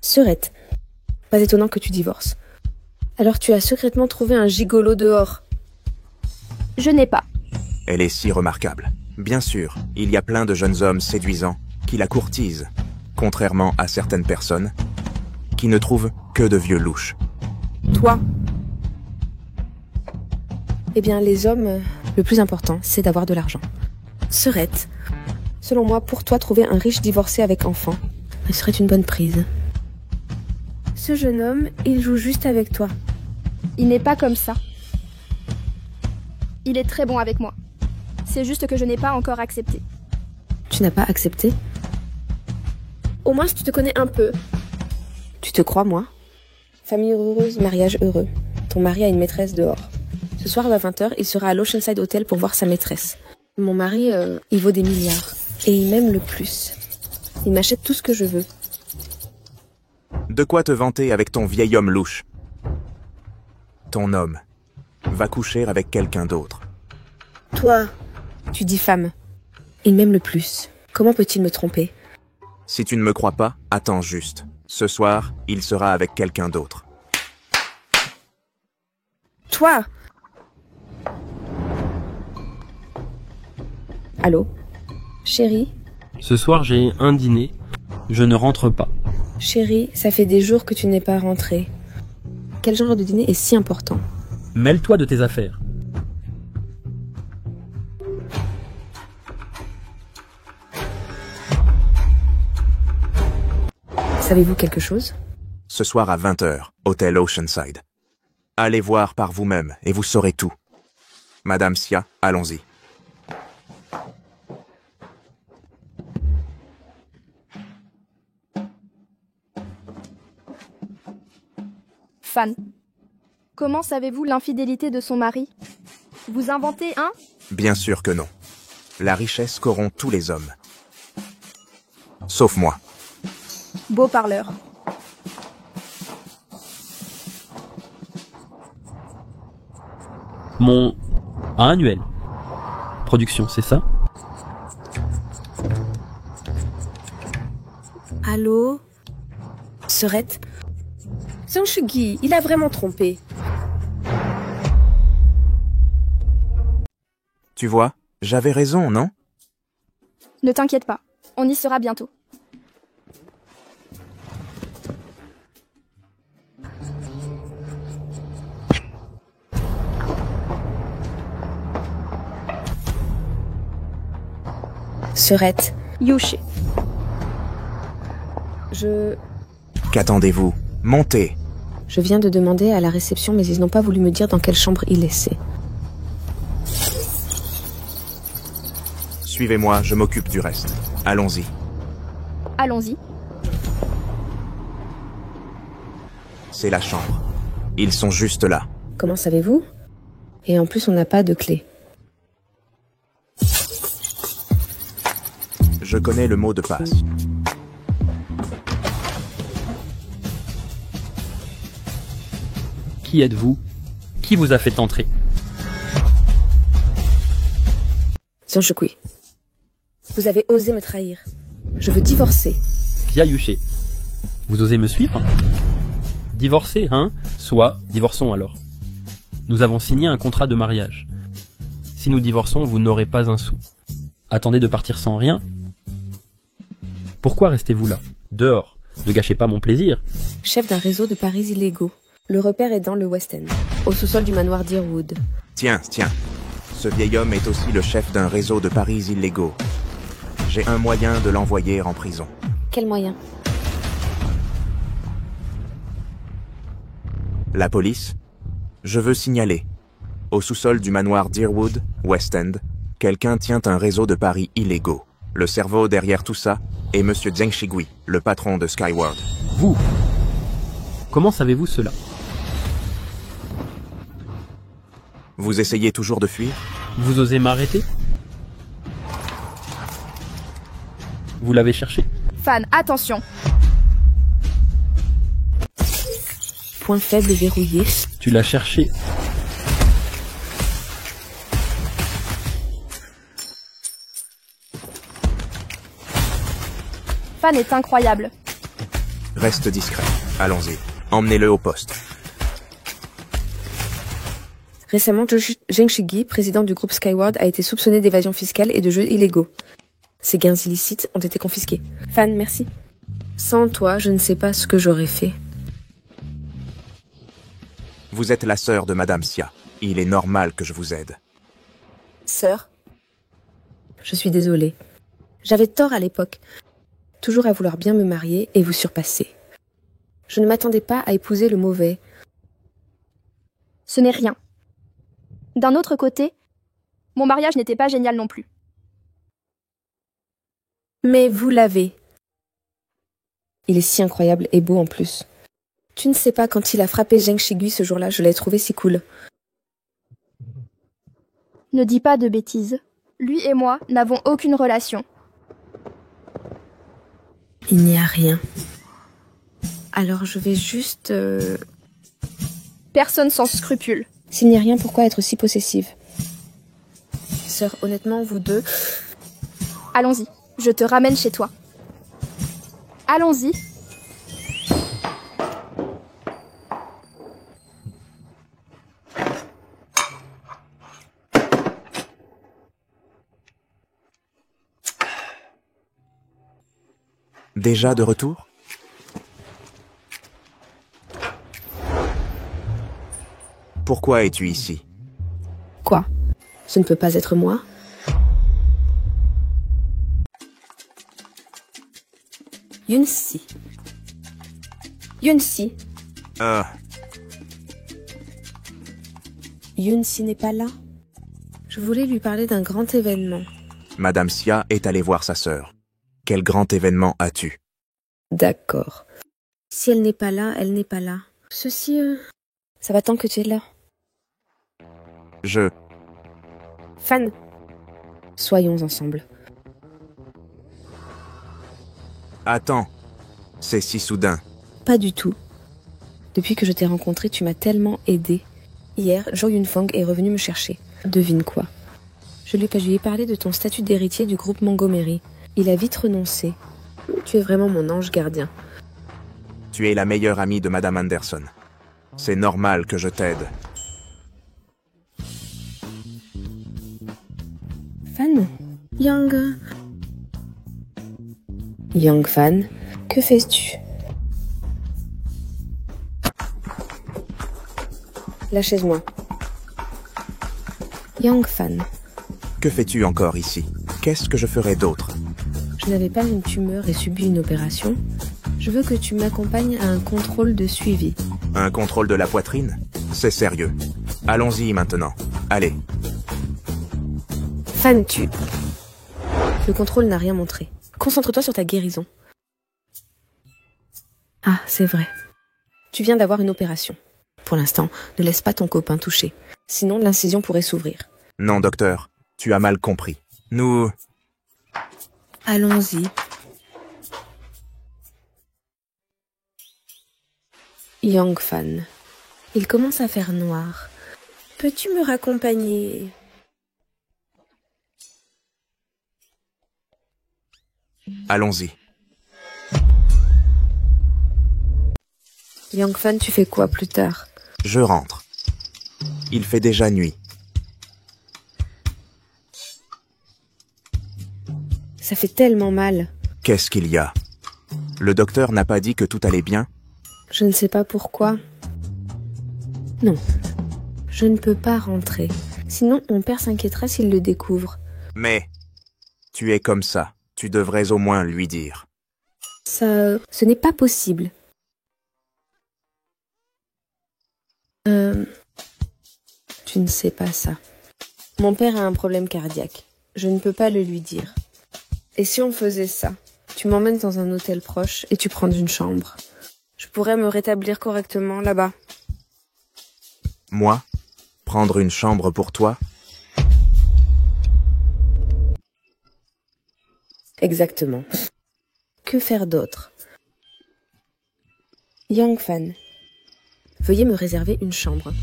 Sœurette, pas étonnant que tu divorces. Alors tu as secrètement trouvé un gigolo dehors. Je n'ai pas. Elle est si remarquable. Bien sûr, il y a plein de jeunes hommes séduisants qui la courtisent, contrairement à certaines personnes qui ne trouvent que de vieux louches. Toi? Eh bien, les hommes, le plus important, c'est d'avoir de l'argent. Sœurette, selon moi, pour toi, trouver un riche divorcé avec enfant, ce serait une bonne prise. Ce jeune homme, il joue juste avec toi. Il n'est pas comme ça. Il est très bon avec moi. C'est juste que je n'ai pas encore accepté. Tu n'as pas accepté? Au moins, si tu te connais un peu. Tu te crois, moi? Famille heureuse, mariage heureux. Ton mari a une maîtresse dehors. Ce soir, à 20h, il sera à l'Oceanside Hotel pour voir sa maîtresse. Mon mari, il vaut des milliards. Et il m'aime le plus. Il m'achète tout ce que je veux. De quoi te vanter avec ton vieil homme louche? Ton homme va coucher avec quelqu'un d'autre. Toi, tu dis femme. Il m'aime le plus. Comment peut-il me tromper? Si tu ne me crois pas, attends juste. Ce soir, il sera avec quelqu'un d'autre. Toi! Allô? Chérie? Ce soir, j'ai un dîner. Je ne rentre pas. Chérie, ça fait des jours que tu n'es pas rentrée. Quel genre de dîner est si important? Mêle-toi de tes affaires. Savez-vous quelque chose? Ce soir à 20h, Hôtel Oceanside. Allez voir par vous-même et vous saurez tout. Madame Sia, allons-y. Fan, comment savez-vous l'infidélité de son mari? Vous inventez un? Bien sûr que non. La richesse corrompt tous les hommes. Sauf moi. Beau parleur. Mon annuel. Production, c'est ça? Allô? Sœurette? Sanchugi, il a vraiment trompé. Tu vois, j'avais raison, non? Ne t'inquiète pas, on y sera bientôt. Serette, Yushi. Qu'attendez-vous? Montez! Je viens de demander à la réception, mais ils n'ont pas voulu me dire dans quelle chambre il laissait. Suivez-moi, je m'occupe du reste. Allons-y. Allons-y. C'est la chambre. Ils sont juste là. Comment savez-vous? Et en plus, on n'a pas de clé. Je connais le mot de passe. Qui êtes-vous? Qui vous a fait entrer? Sanshokui, vous avez osé me trahir. Je veux divorcer. Yayushi. Vous osez me suivre? Divorcer, hein? Soit, divorçons alors. Nous avons signé un contrat de mariage. Si nous divorçons, vous n'aurez pas un sou. Attendez de partir sans rien? Pourquoi restez-vous là? Dehors. Ne gâchez pas mon plaisir. Chef d'un réseau de paris illégaux. Le repère est dans le West End, au sous-sol du manoir Deerwood. Tiens. Ce vieil homme est aussi le chef d'un réseau de paris illégaux. J'ai un moyen de l'envoyer en prison. Quel moyen? La police? Je veux signaler. Au sous-sol du manoir Deerwood, West End, quelqu'un tient un réseau de paris illégaux. Le cerveau derrière tout ça est Monsieur Zheng Shigui, le patron de Skyward. Vous? Comment savez-vous cela? Vous essayez toujours de fuir? Vous osez m'arrêter? Vous l'avez cherché? Fan, attention. Point faible verrouillé. Tu l'as cherché? Fan est incroyable. Reste discret. Allons-y. Emmenez-le au poste. Récemment, Zheng Shigui, président du groupe Skyward, a été soupçonné d'évasion fiscale et de jeux illégaux. Ses gains illicites ont été confisqués. Fan, merci. Sans toi, je ne sais pas ce que j'aurais fait. Vous êtes la sœur de Madame Xia. Il est normal que je vous aide. Sœur? Je suis désolée. J'avais tort à l'époque. Toujours à vouloir bien me marier et vous surpasser. Je ne m'attendais pas à épouser le mauvais. Ce n'est rien. D'un autre côté, mon mariage n'était pas génial non plus. Mais vous l'avez. Il est si incroyable et beau en plus. Tu ne sais pas, quand il a frappé Zheng Shigui ce jour-là, je l'ai trouvé si cool. Ne dis pas de bêtises. Lui et moi n'avons aucune relation. Il n'y a rien. Alors je vais juste... Personne sans scrupule. S'il n'y a rien, pourquoi être si possessive? Sœur, honnêtement, vous deux... Allons-y, je te ramène chez toi. Allons-y. Déjà de retour? Pourquoi es-tu ici? Quoi? Ce ne peut pas être moi? Yunsi. Yunsi. Yunsi n'est pas là? Je voulais lui parler d'un grand événement. Madame Xia est allée voir sa sœur. Quel grand événement as-tu? D'accord. Si elle n'est pas là, elle n'est pas là. Ceci, ça va tant que tu es là. Fan. Soyons ensemble. Attends. C'est si soudain. Pas du tout. Depuis que je t'ai rencontré, tu m'as tellement aidé. Hier, Jo Yun-Fong est revenu me chercher. Devine quoi? Je lui ai parlé de ton statut d'héritier du groupe Montgomery. Il a vite renoncé. Tu es vraiment mon ange gardien. Tu es la meilleure amie de Madame Anderson. C'est normal que je t'aide. Fan? Yang Fan, que fais-tu? Lâchez-moi. Yang Fan, Que fais-tu encore ici? Qu'est-ce que je ferais d'autre? je n'avais pas une tumeur et subi une opération. Je veux que tu m'accompagnes à un contrôle de suivi. Un contrôle de la poitrine? C'est sérieux. Allons-y maintenant. Allez. Fan, Le contrôle n'a rien montré. Concentre-toi sur ta guérison. Ah, c'est vrai. Tu viens d'avoir une opération. Pour l'instant, ne laisse pas ton copain toucher. Sinon, l'incision pourrait s'ouvrir. Non, docteur. Tu as mal compris. Nous... Allons-y. Yang Fan. Il commence à faire noir. Peux-tu me raccompagner? Allons-y. Yang Fan, tu fais quoi plus tard? Je rentre. Il fait déjà nuit. Ça fait tellement mal. Qu'est-ce qu'il y a? Le docteur n'a pas dit que tout allait bien? Je ne sais pas pourquoi. Non. Je ne peux pas rentrer. Sinon, mon père s'inquiétera s'il le découvre. Mais... tu es comme ça. Tu devrais au moins lui dire. Ça... ce n'est pas possible. Tu ne sais pas ça. Mon père a un problème cardiaque. Je ne peux pas le lui dire. Et si on faisait ça? Tu m'emmènes dans un hôtel proche et tu prends une chambre. Je pourrais me rétablir correctement là-bas. Moi? Prendre une chambre pour toi? Exactement. Que faire d'autre? Yang Fan. Veuillez me réserver une chambre.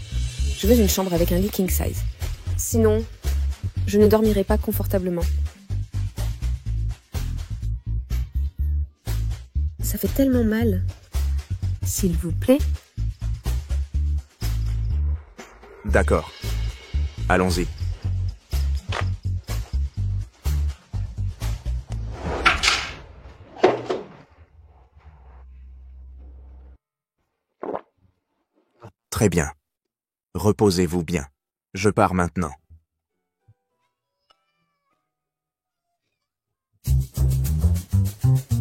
Je veux une chambre avec un lit king size. Sinon, je ne dormirai pas confortablement. Ça fait tellement mal. S'il vous plaît. D'accord. Allons-y. Très bien. Reposez-vous bien. Je pars maintenant.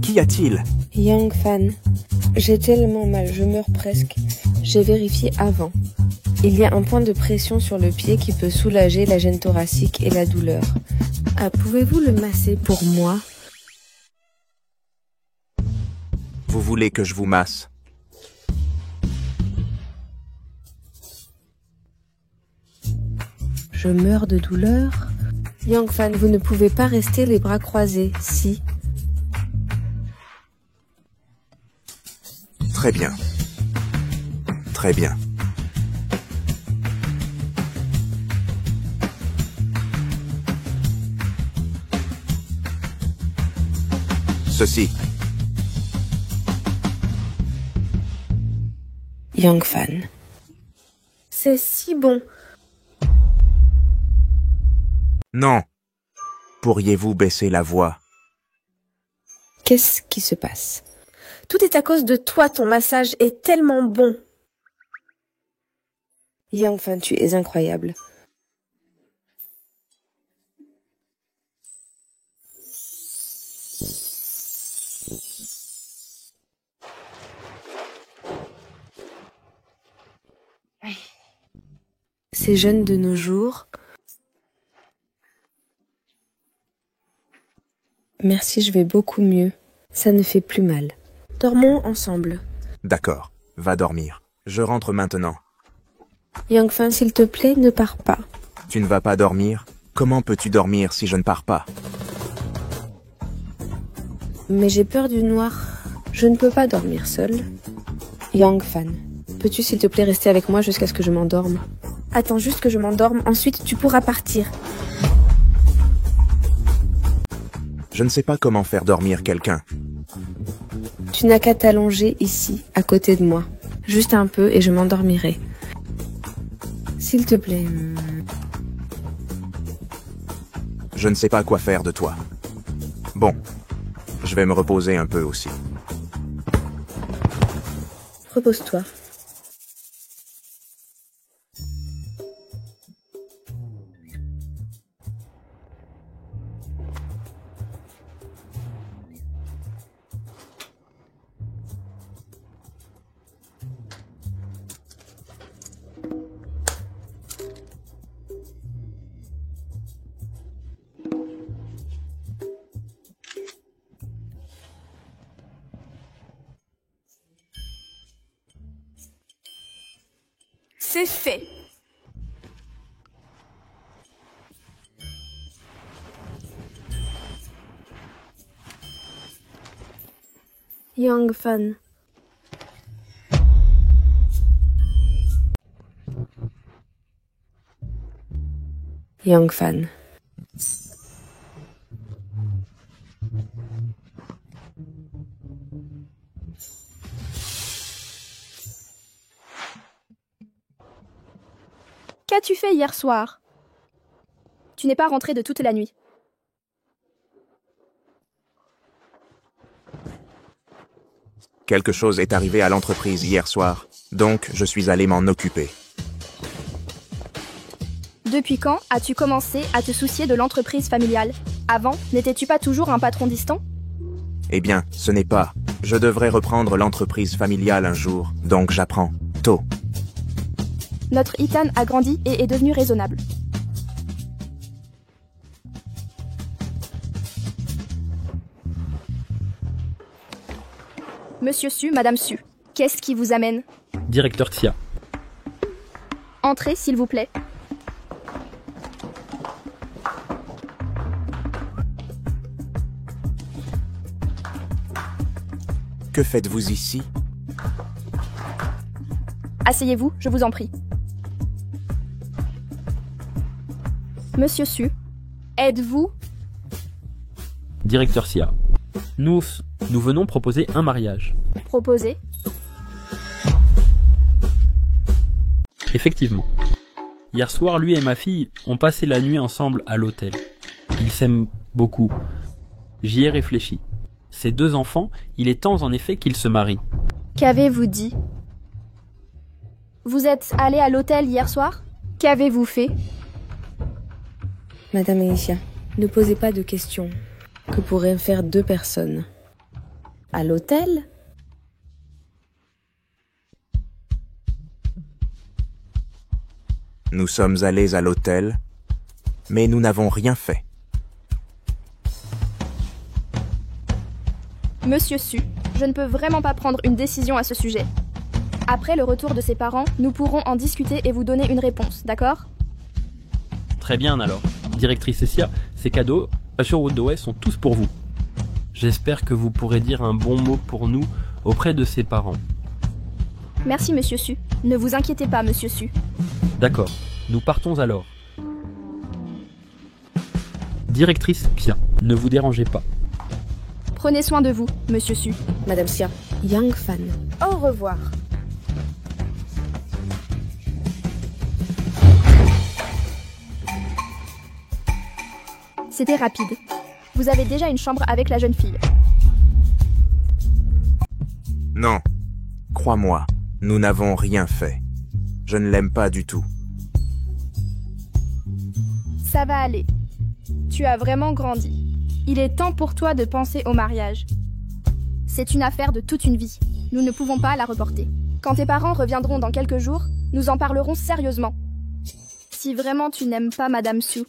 Qu'y a-t-il? Yang Fan, j'ai tellement mal, je meurs presque. J'ai vérifié avant. Il y a un point de pression sur le pied qui peut soulager la gêne thoracique et la douleur. Ah, pouvez-vous le masser pour moi? Vous voulez que je vous masse? Je meurs de douleur. Yang Fan, vous ne pouvez pas rester les bras croisés, si. Très bien. Très bien. Ceci. Yang Fan. C'est si bon. Non. Pourriez-vous baisser la voix? Qu'est-ce qui se passe? Tout est à cause de toi, ton massage est tellement bon. Yang Fan, tu es incroyable. Ces jeunes de nos jours... Merci, je vais beaucoup mieux. Ça ne fait plus mal. Dormons ensemble. D'accord. Va dormir. Je rentre maintenant. Yang Fan, s'il te plaît, ne pars pas. Tu ne vas pas dormir? Comment peux-tu dormir si je ne pars pas? Mais j'ai peur du noir. Je ne peux pas dormir seule. Yang Fan, peux-tu s'il te plaît rester avec moi jusqu'à ce que je m'endorme? Attends juste que je m'endorme, ensuite tu pourras partir. Je ne sais pas comment faire dormir quelqu'un. Tu n'as qu'à t'allonger ici, à côté de moi. Juste un peu et je m'endormirai. S'il te plaît. Je ne sais pas quoi faire de toi. Bon, je vais me reposer un peu aussi. Repose-toi. C'est fait. Young Fan. Young Fan. Qu'as-tu fait hier soir? Tu n'es pas rentré de toute la nuit. Quelque chose est arrivé à l'entreprise hier soir, donc je suis allé m'en occuper. Depuis quand as-tu commencé à te soucier de l'entreprise familiale? Avant, n'étais-tu pas toujours un patron distant? Eh bien, ce n'est pas. Je devrais reprendre l'entreprise familiale un jour, donc j'apprends. Tôt. Notre Ethan a grandi et est devenu raisonnable. Monsieur Su, Madame Su, qu'est-ce qui vous amène? Directeur Xia. Entrez, s'il vous plaît. Que faites-vous ici? Asseyez-vous, je vous en prie. Monsieur Su, êtes-vous... Directeur Xia. Nous venons proposer un mariage. proposé? Effectivement. Hier soir, lui et ma fille ont passé la nuit ensemble à l'hôtel. Ils s'aiment beaucoup. J'y ai réfléchi. Ces deux enfants, il est temps en effet qu'ils se marient. Qu'avez-vous dit? Vous êtes allé à l'hôtel hier soir? Qu'avez-vous fait? Madame Alicia, ne posez pas de questions. Que pourraient faire deux personnes? À l'hôtel? Nous sommes allés à l'hôtel, mais nous n'avons rien fait. Monsieur Su, je ne peux vraiment pas prendre une décision à ce sujet. Après le retour de ses parents, nous pourrons en discuter et vous donner une réponse, d'accord? Très bien alors. Directrice Xia, ces cadeaux, sur Woodway sont tous pour vous. J'espère que vous pourrez dire un bon mot pour nous auprès de ses parents. Merci, Monsieur Su. Ne vous inquiétez pas, Monsieur Su. D'accord, nous partons alors. Directrice Xia, ne vous dérangez pas. Prenez soin de vous, Monsieur Su. Madame Xia, Young Fan. Au revoir. C'était rapide. Vous avez déjà une chambre avec la jeune fille. Non. Crois-moi, nous n'avons rien fait. Je ne l'aime pas du tout. Ça va aller. Tu as vraiment grandi. Il est temps pour toi de penser au mariage. C'est une affaire de toute une vie. Nous ne pouvons pas la reporter. Quand tes parents reviendront dans quelques jours, nous en parlerons sérieusement. Si vraiment tu n'aimes pas Madame Su,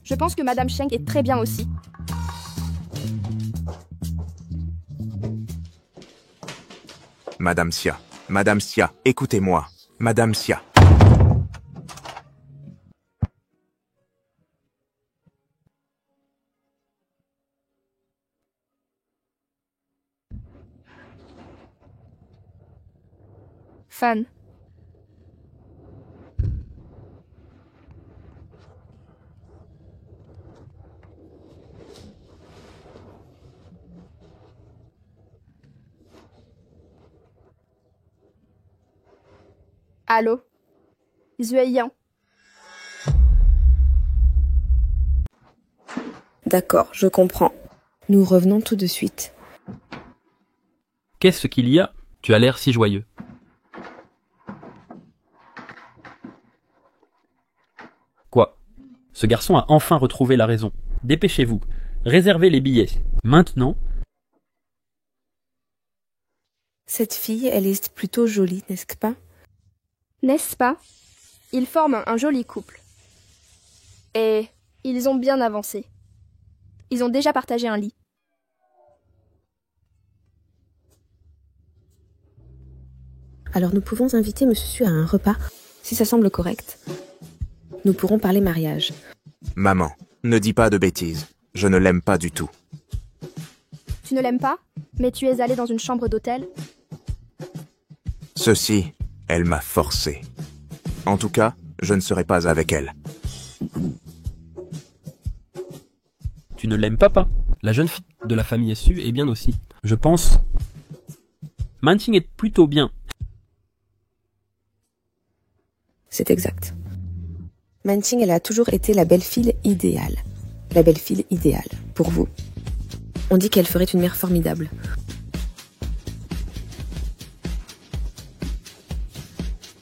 je pense que Madame Cheng est très bien aussi. Madame Xia, écoutez-moi. Madame Xia. Fan. Allô? Zueyan. D'accord, je comprends. Nous revenons tout de suite. Qu'est-ce qu'il y a? Tu as l'air si joyeux. Quoi? Ce garçon a enfin retrouvé la raison. Dépêchez-vous. Réservez les billets. Maintenant. Cette fille, elle est plutôt jolie, n'est-ce pas? N'est-ce pas? Ils forment un joli couple. Et ils ont bien avancé. Ils ont déjà partagé un lit. Alors nous pouvons inviter monsieur à un repas, si ça semble correct. Nous pourrons parler mariage. Maman, ne dis pas de bêtises. Je ne l'aime pas du tout. Tu ne l'aimes pas? Mais tu es allé dans une chambre d'hôtel? Ceci, elle m'a forcé. En tout cas, je ne serai pas avec elle. Tu ne l'aimes pas? La jeune fille de la famille SU est bien aussi. Je pense. Manting est plutôt bien. C'est exact. Manting, elle a toujours été la belle-fille idéale. La belle-fille idéale, pour vous. On dit qu'elle ferait une mère formidable.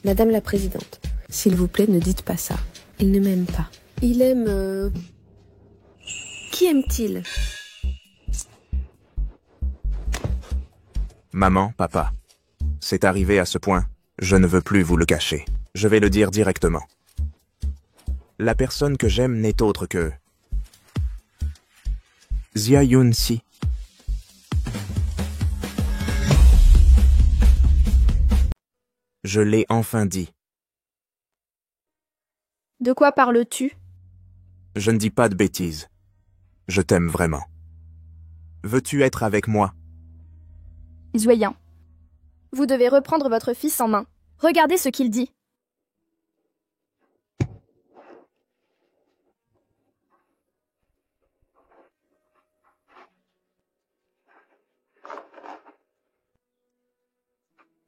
Madame la Présidente, s'il vous plaît, ne dites pas ça. Il ne m'aime pas. Il aime... Qui aime-t-il? Maman, papa. C'est arrivé à ce point, je ne veux plus vous le cacher. Je vais le dire directement. La personne que j'aime n'est autre que... Jia Yun-si. Je l'ai enfin dit. De quoi parles-tu? Je ne dis pas de bêtises. Je t'aime vraiment. Veux-tu être avec moi? Zueyan. Vous devez reprendre votre fils en main. Regardez ce qu'il dit.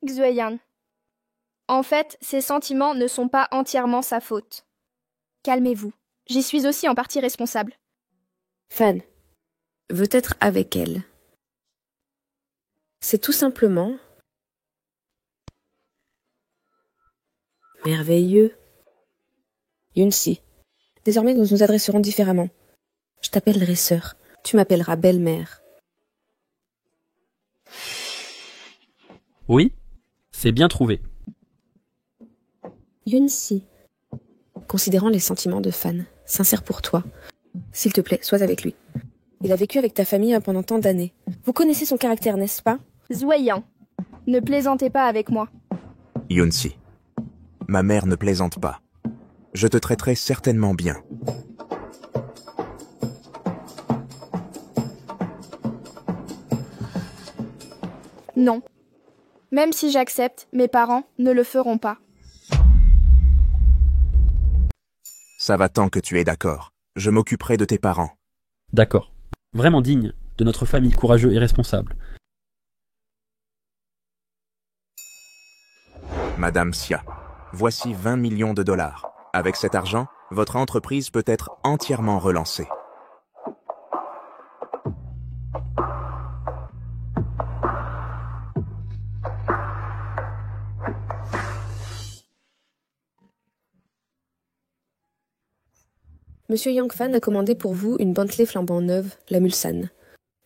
Zueyan. En fait, ses sentiments ne sont pas entièrement sa faute. Calmez-vous. J'y suis aussi en partie responsable. Fan veut être avec elle. C'est tout simplement... merveilleux. Yun-si, désormais nous nous adresserons différemment. Je t'appellerai sœur, tu m'appelleras belle-mère. Oui, c'est bien trouvé. Yun-si, considérant les sentiments de Fan, sincère pour toi, s'il te plaît, sois avec lui. Il a vécu avec ta famille pendant tant d'années. Vous connaissez son caractère, n'est-ce pas? Zueyan, ne plaisantez pas avec moi. Yun-si. Ma mère ne plaisante pas. Je te traiterai certainement bien. Non. Même si j'accepte, mes parents ne le feront pas. Ça va tant que tu es d'accord. Je m'occuperai de tes parents. D'accord. Vraiment digne de notre famille, courageux et responsable. Madame Xia, voici 20 millions de dollars. Avec cet argent, votre entreprise peut être entièrement relancée. Monsieur Yang Fan a commandé pour vous une Bentley flambant neuve, la Mulsanne.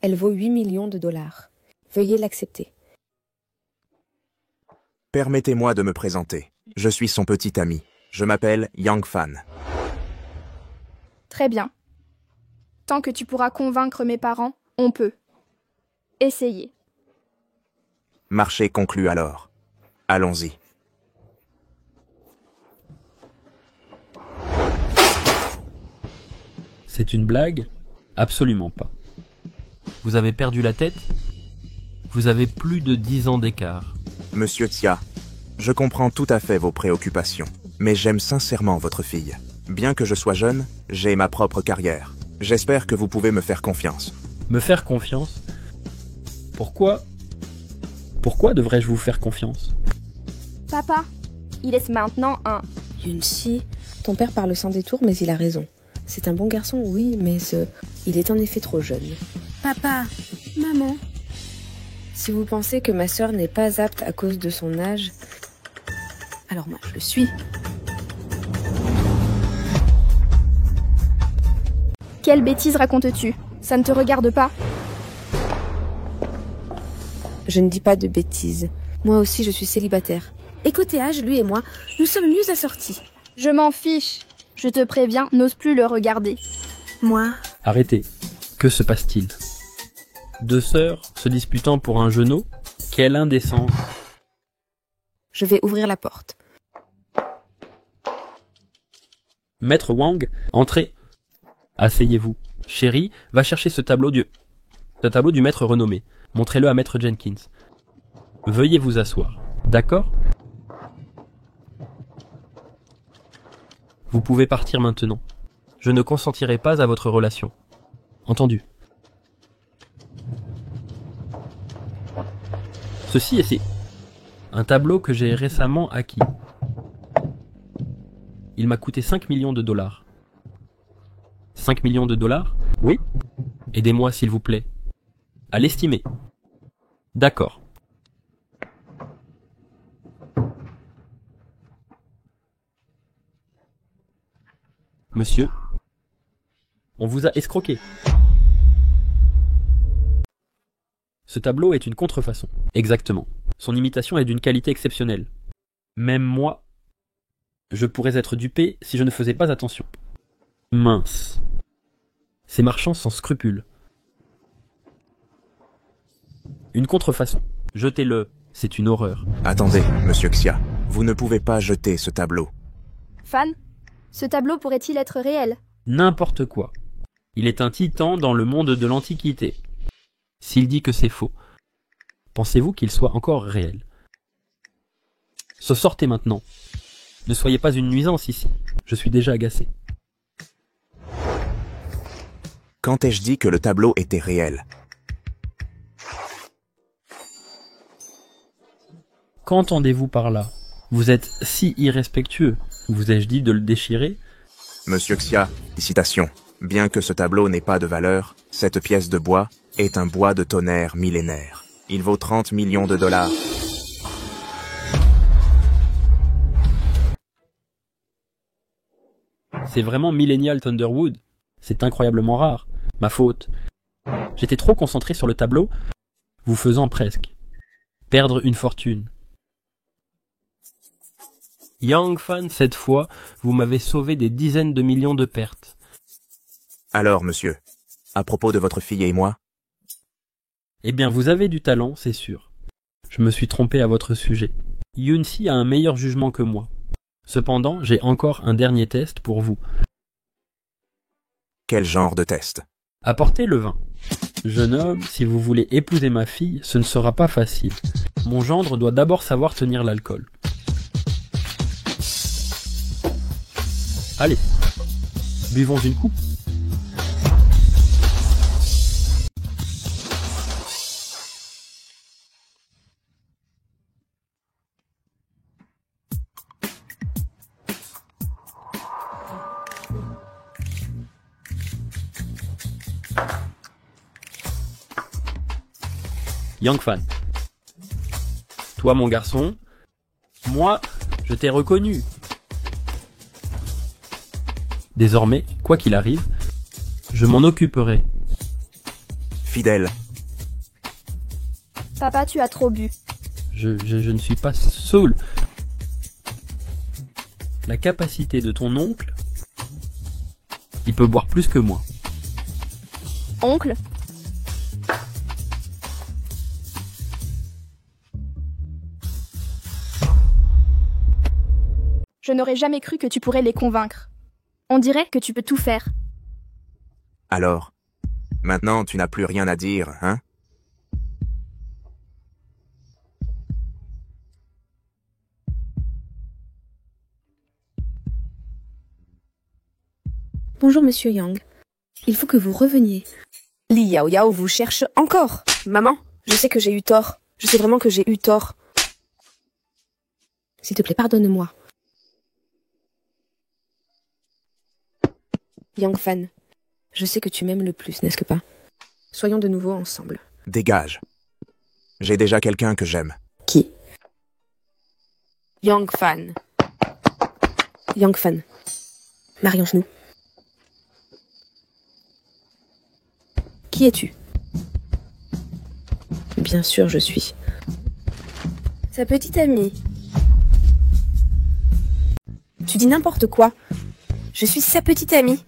Elle vaut 8 millions de dollars. Veuillez l'accepter. Permettez-moi de me présenter. Je suis son petit ami. Je m'appelle Yang Fan. Très bien. Tant que tu pourras convaincre mes parents, on peut. Essayez. Marché conclu alors. Allons-y. C'est une blague? Absolument pas. Vous avez perdu la tête? Vous avez plus de 10 ans d'écart. Monsieur Xia, je comprends tout à fait vos préoccupations, mais j'aime sincèrement votre fille. Bien que je sois jeune, j'ai ma propre carrière. J'espère que vous pouvez me faire confiance. Me faire confiance? Pourquoi devrais-je vous faire confiance? Papa, il est maintenant un... Yun-si, ton père parle sans détour, mais il a raison. C'est un bon garçon, oui, mais il est en effet trop jeune. Papa, maman. Si vous pensez que ma sœur n'est pas apte à cause de son âge, alors moi, je le suis. Quelle bêtise racontes-tu? Ça ne te regarde pas? Je ne dis pas de bêtises. Moi aussi, je suis célibataire. Et côté âge, lui et moi, nous sommes mieux assortis. Je m'en fiche. Je te préviens, n'ose plus le regarder. Moi, Arrêtez. Que se passe-t-il? Deux sœurs se disputant pour un genou? Quelle indécence! Je vais ouvrir la porte. Maître Wang, entrez. Asseyez-vous. Chérie, va chercher ce tableau du maître renommé. Montrez-le à maître Jenkins. Veuillez vous asseoir. D'accord? Vous pouvez partir maintenant. Je ne consentirai pas à votre relation. Entendu? Ceci est un tableau que j'ai récemment acquis. Il m'a coûté 5 millions de dollars. 5 millions de dollars? Oui. Aidez-moi s'il vous plaît. À l'estimer. D'accord. Monsieur, on vous a escroqué. Ce tableau est une contrefaçon. Exactement. Son imitation est d'une qualité exceptionnelle. Même moi, je pourrais être dupé si je ne faisais pas attention. Mince. Ces marchands sans scrupules. Une contrefaçon. Jetez-le. C'est une horreur. Attendez, monsieur Xia. Vous ne pouvez pas jeter ce tableau. Fan, ce tableau pourrait-il être réel? N'importe quoi. Il est un titan dans le monde de l'Antiquité. S'il dit que c'est faux, pensez-vous qu'il soit encore réel? Sortez maintenant. Ne soyez pas une nuisance ici. Je suis déjà agacé. Quand ai-je dit que le tableau était réel? Qu'entendez-vous par là? Vous êtes si irrespectueux. Vous ai-je dit de le déchirer? Monsieur Xia, citation. Bien que ce tableau n'ait pas de valeur, cette pièce de bois est un bois de tonnerre millénaire. Il vaut 30 millions de dollars. C'est vraiment Millennial Thunderwood. C'est incroyablement rare. Ma faute. J'étais trop concentré sur le tableau, vous faisant presque perdre une fortune. Yang Fan, cette fois, vous m'avez sauvé des dizaines de millions de pertes. Alors, monsieur, à propos de votre fille et moi? Eh bien, vous avez du talent, c'est sûr. Je me suis trompé à votre sujet. Yun-Si a un meilleur jugement que moi. Cependant, j'ai encore un dernier test pour vous. Quel genre de test? Apportez le vin. Jeune homme, si vous voulez épouser ma fille, ce ne sera pas facile. Mon gendre doit d'abord savoir tenir l'alcool. Allez, buvons une coupe. Yang Fan. Toi, mon garçon, moi, je t'ai reconnu. Désormais, quoi qu'il arrive, je m'en occuperai. Fidèle. Papa, tu as trop bu. Je ne suis pas saoul. La capacité de ton oncle, il peut boire plus que moi. Oncle? Je n'aurais jamais cru que tu pourrais les convaincre. On dirait que tu peux tout faire. Alors, maintenant tu n'as plus rien à dire, hein? Bonjour, monsieur Yang. Il faut que vous reveniez. Li Yao Yao vous cherche encore. Maman, je sais que j'ai eu tort. Je sais vraiment que j'ai eu tort. S'il te plaît, pardonne-moi. Yang Fan, je sais que tu m'aimes le plus, n'est-ce pas? Soyons de nouveau ensemble. Dégage. J'ai déjà quelqu'un que j'aime. Qui? Yang Fan. Yang Fan. Marions-nous. Qui es-tu? Bien sûr, je suis sa petite amie. Tu dis n'importe quoi. Je suis sa petite amie.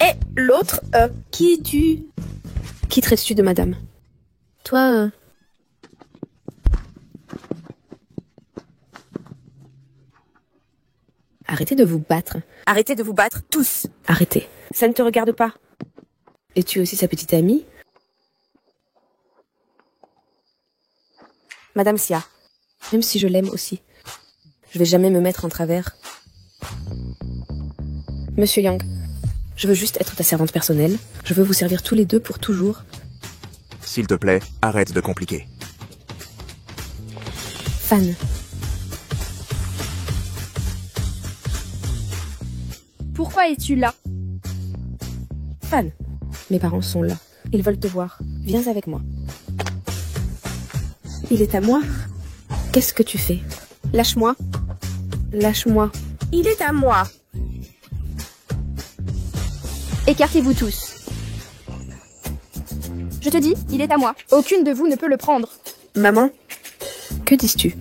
Et l'autre, qui es-tu? Qui traites-tu de madame? Toi, Arrêtez de vous battre. Arrêtez de vous battre, tous. Arrêtez. Ça ne te regarde pas. Es-tu aussi sa petite amie? Madame Sia, même si je l'aime aussi, je vais jamais me mettre en travers. Monsieur Yang, je veux juste être ta servante personnelle. Je veux vous servir tous les deux pour toujours. S'il te plaît, arrête de compliquer. Fan. Pourquoi es-tu là? Fan. Mes parents sont là. Ils veulent te voir. Viens avec moi. Il est à moi. Qu'est-ce que tu fais? Lâche-moi. Lâche-moi. Il est à moi. Écartez-vous tous. Je te dis, il est à moi. Aucune de vous ne peut le prendre. Maman, que dis-tu?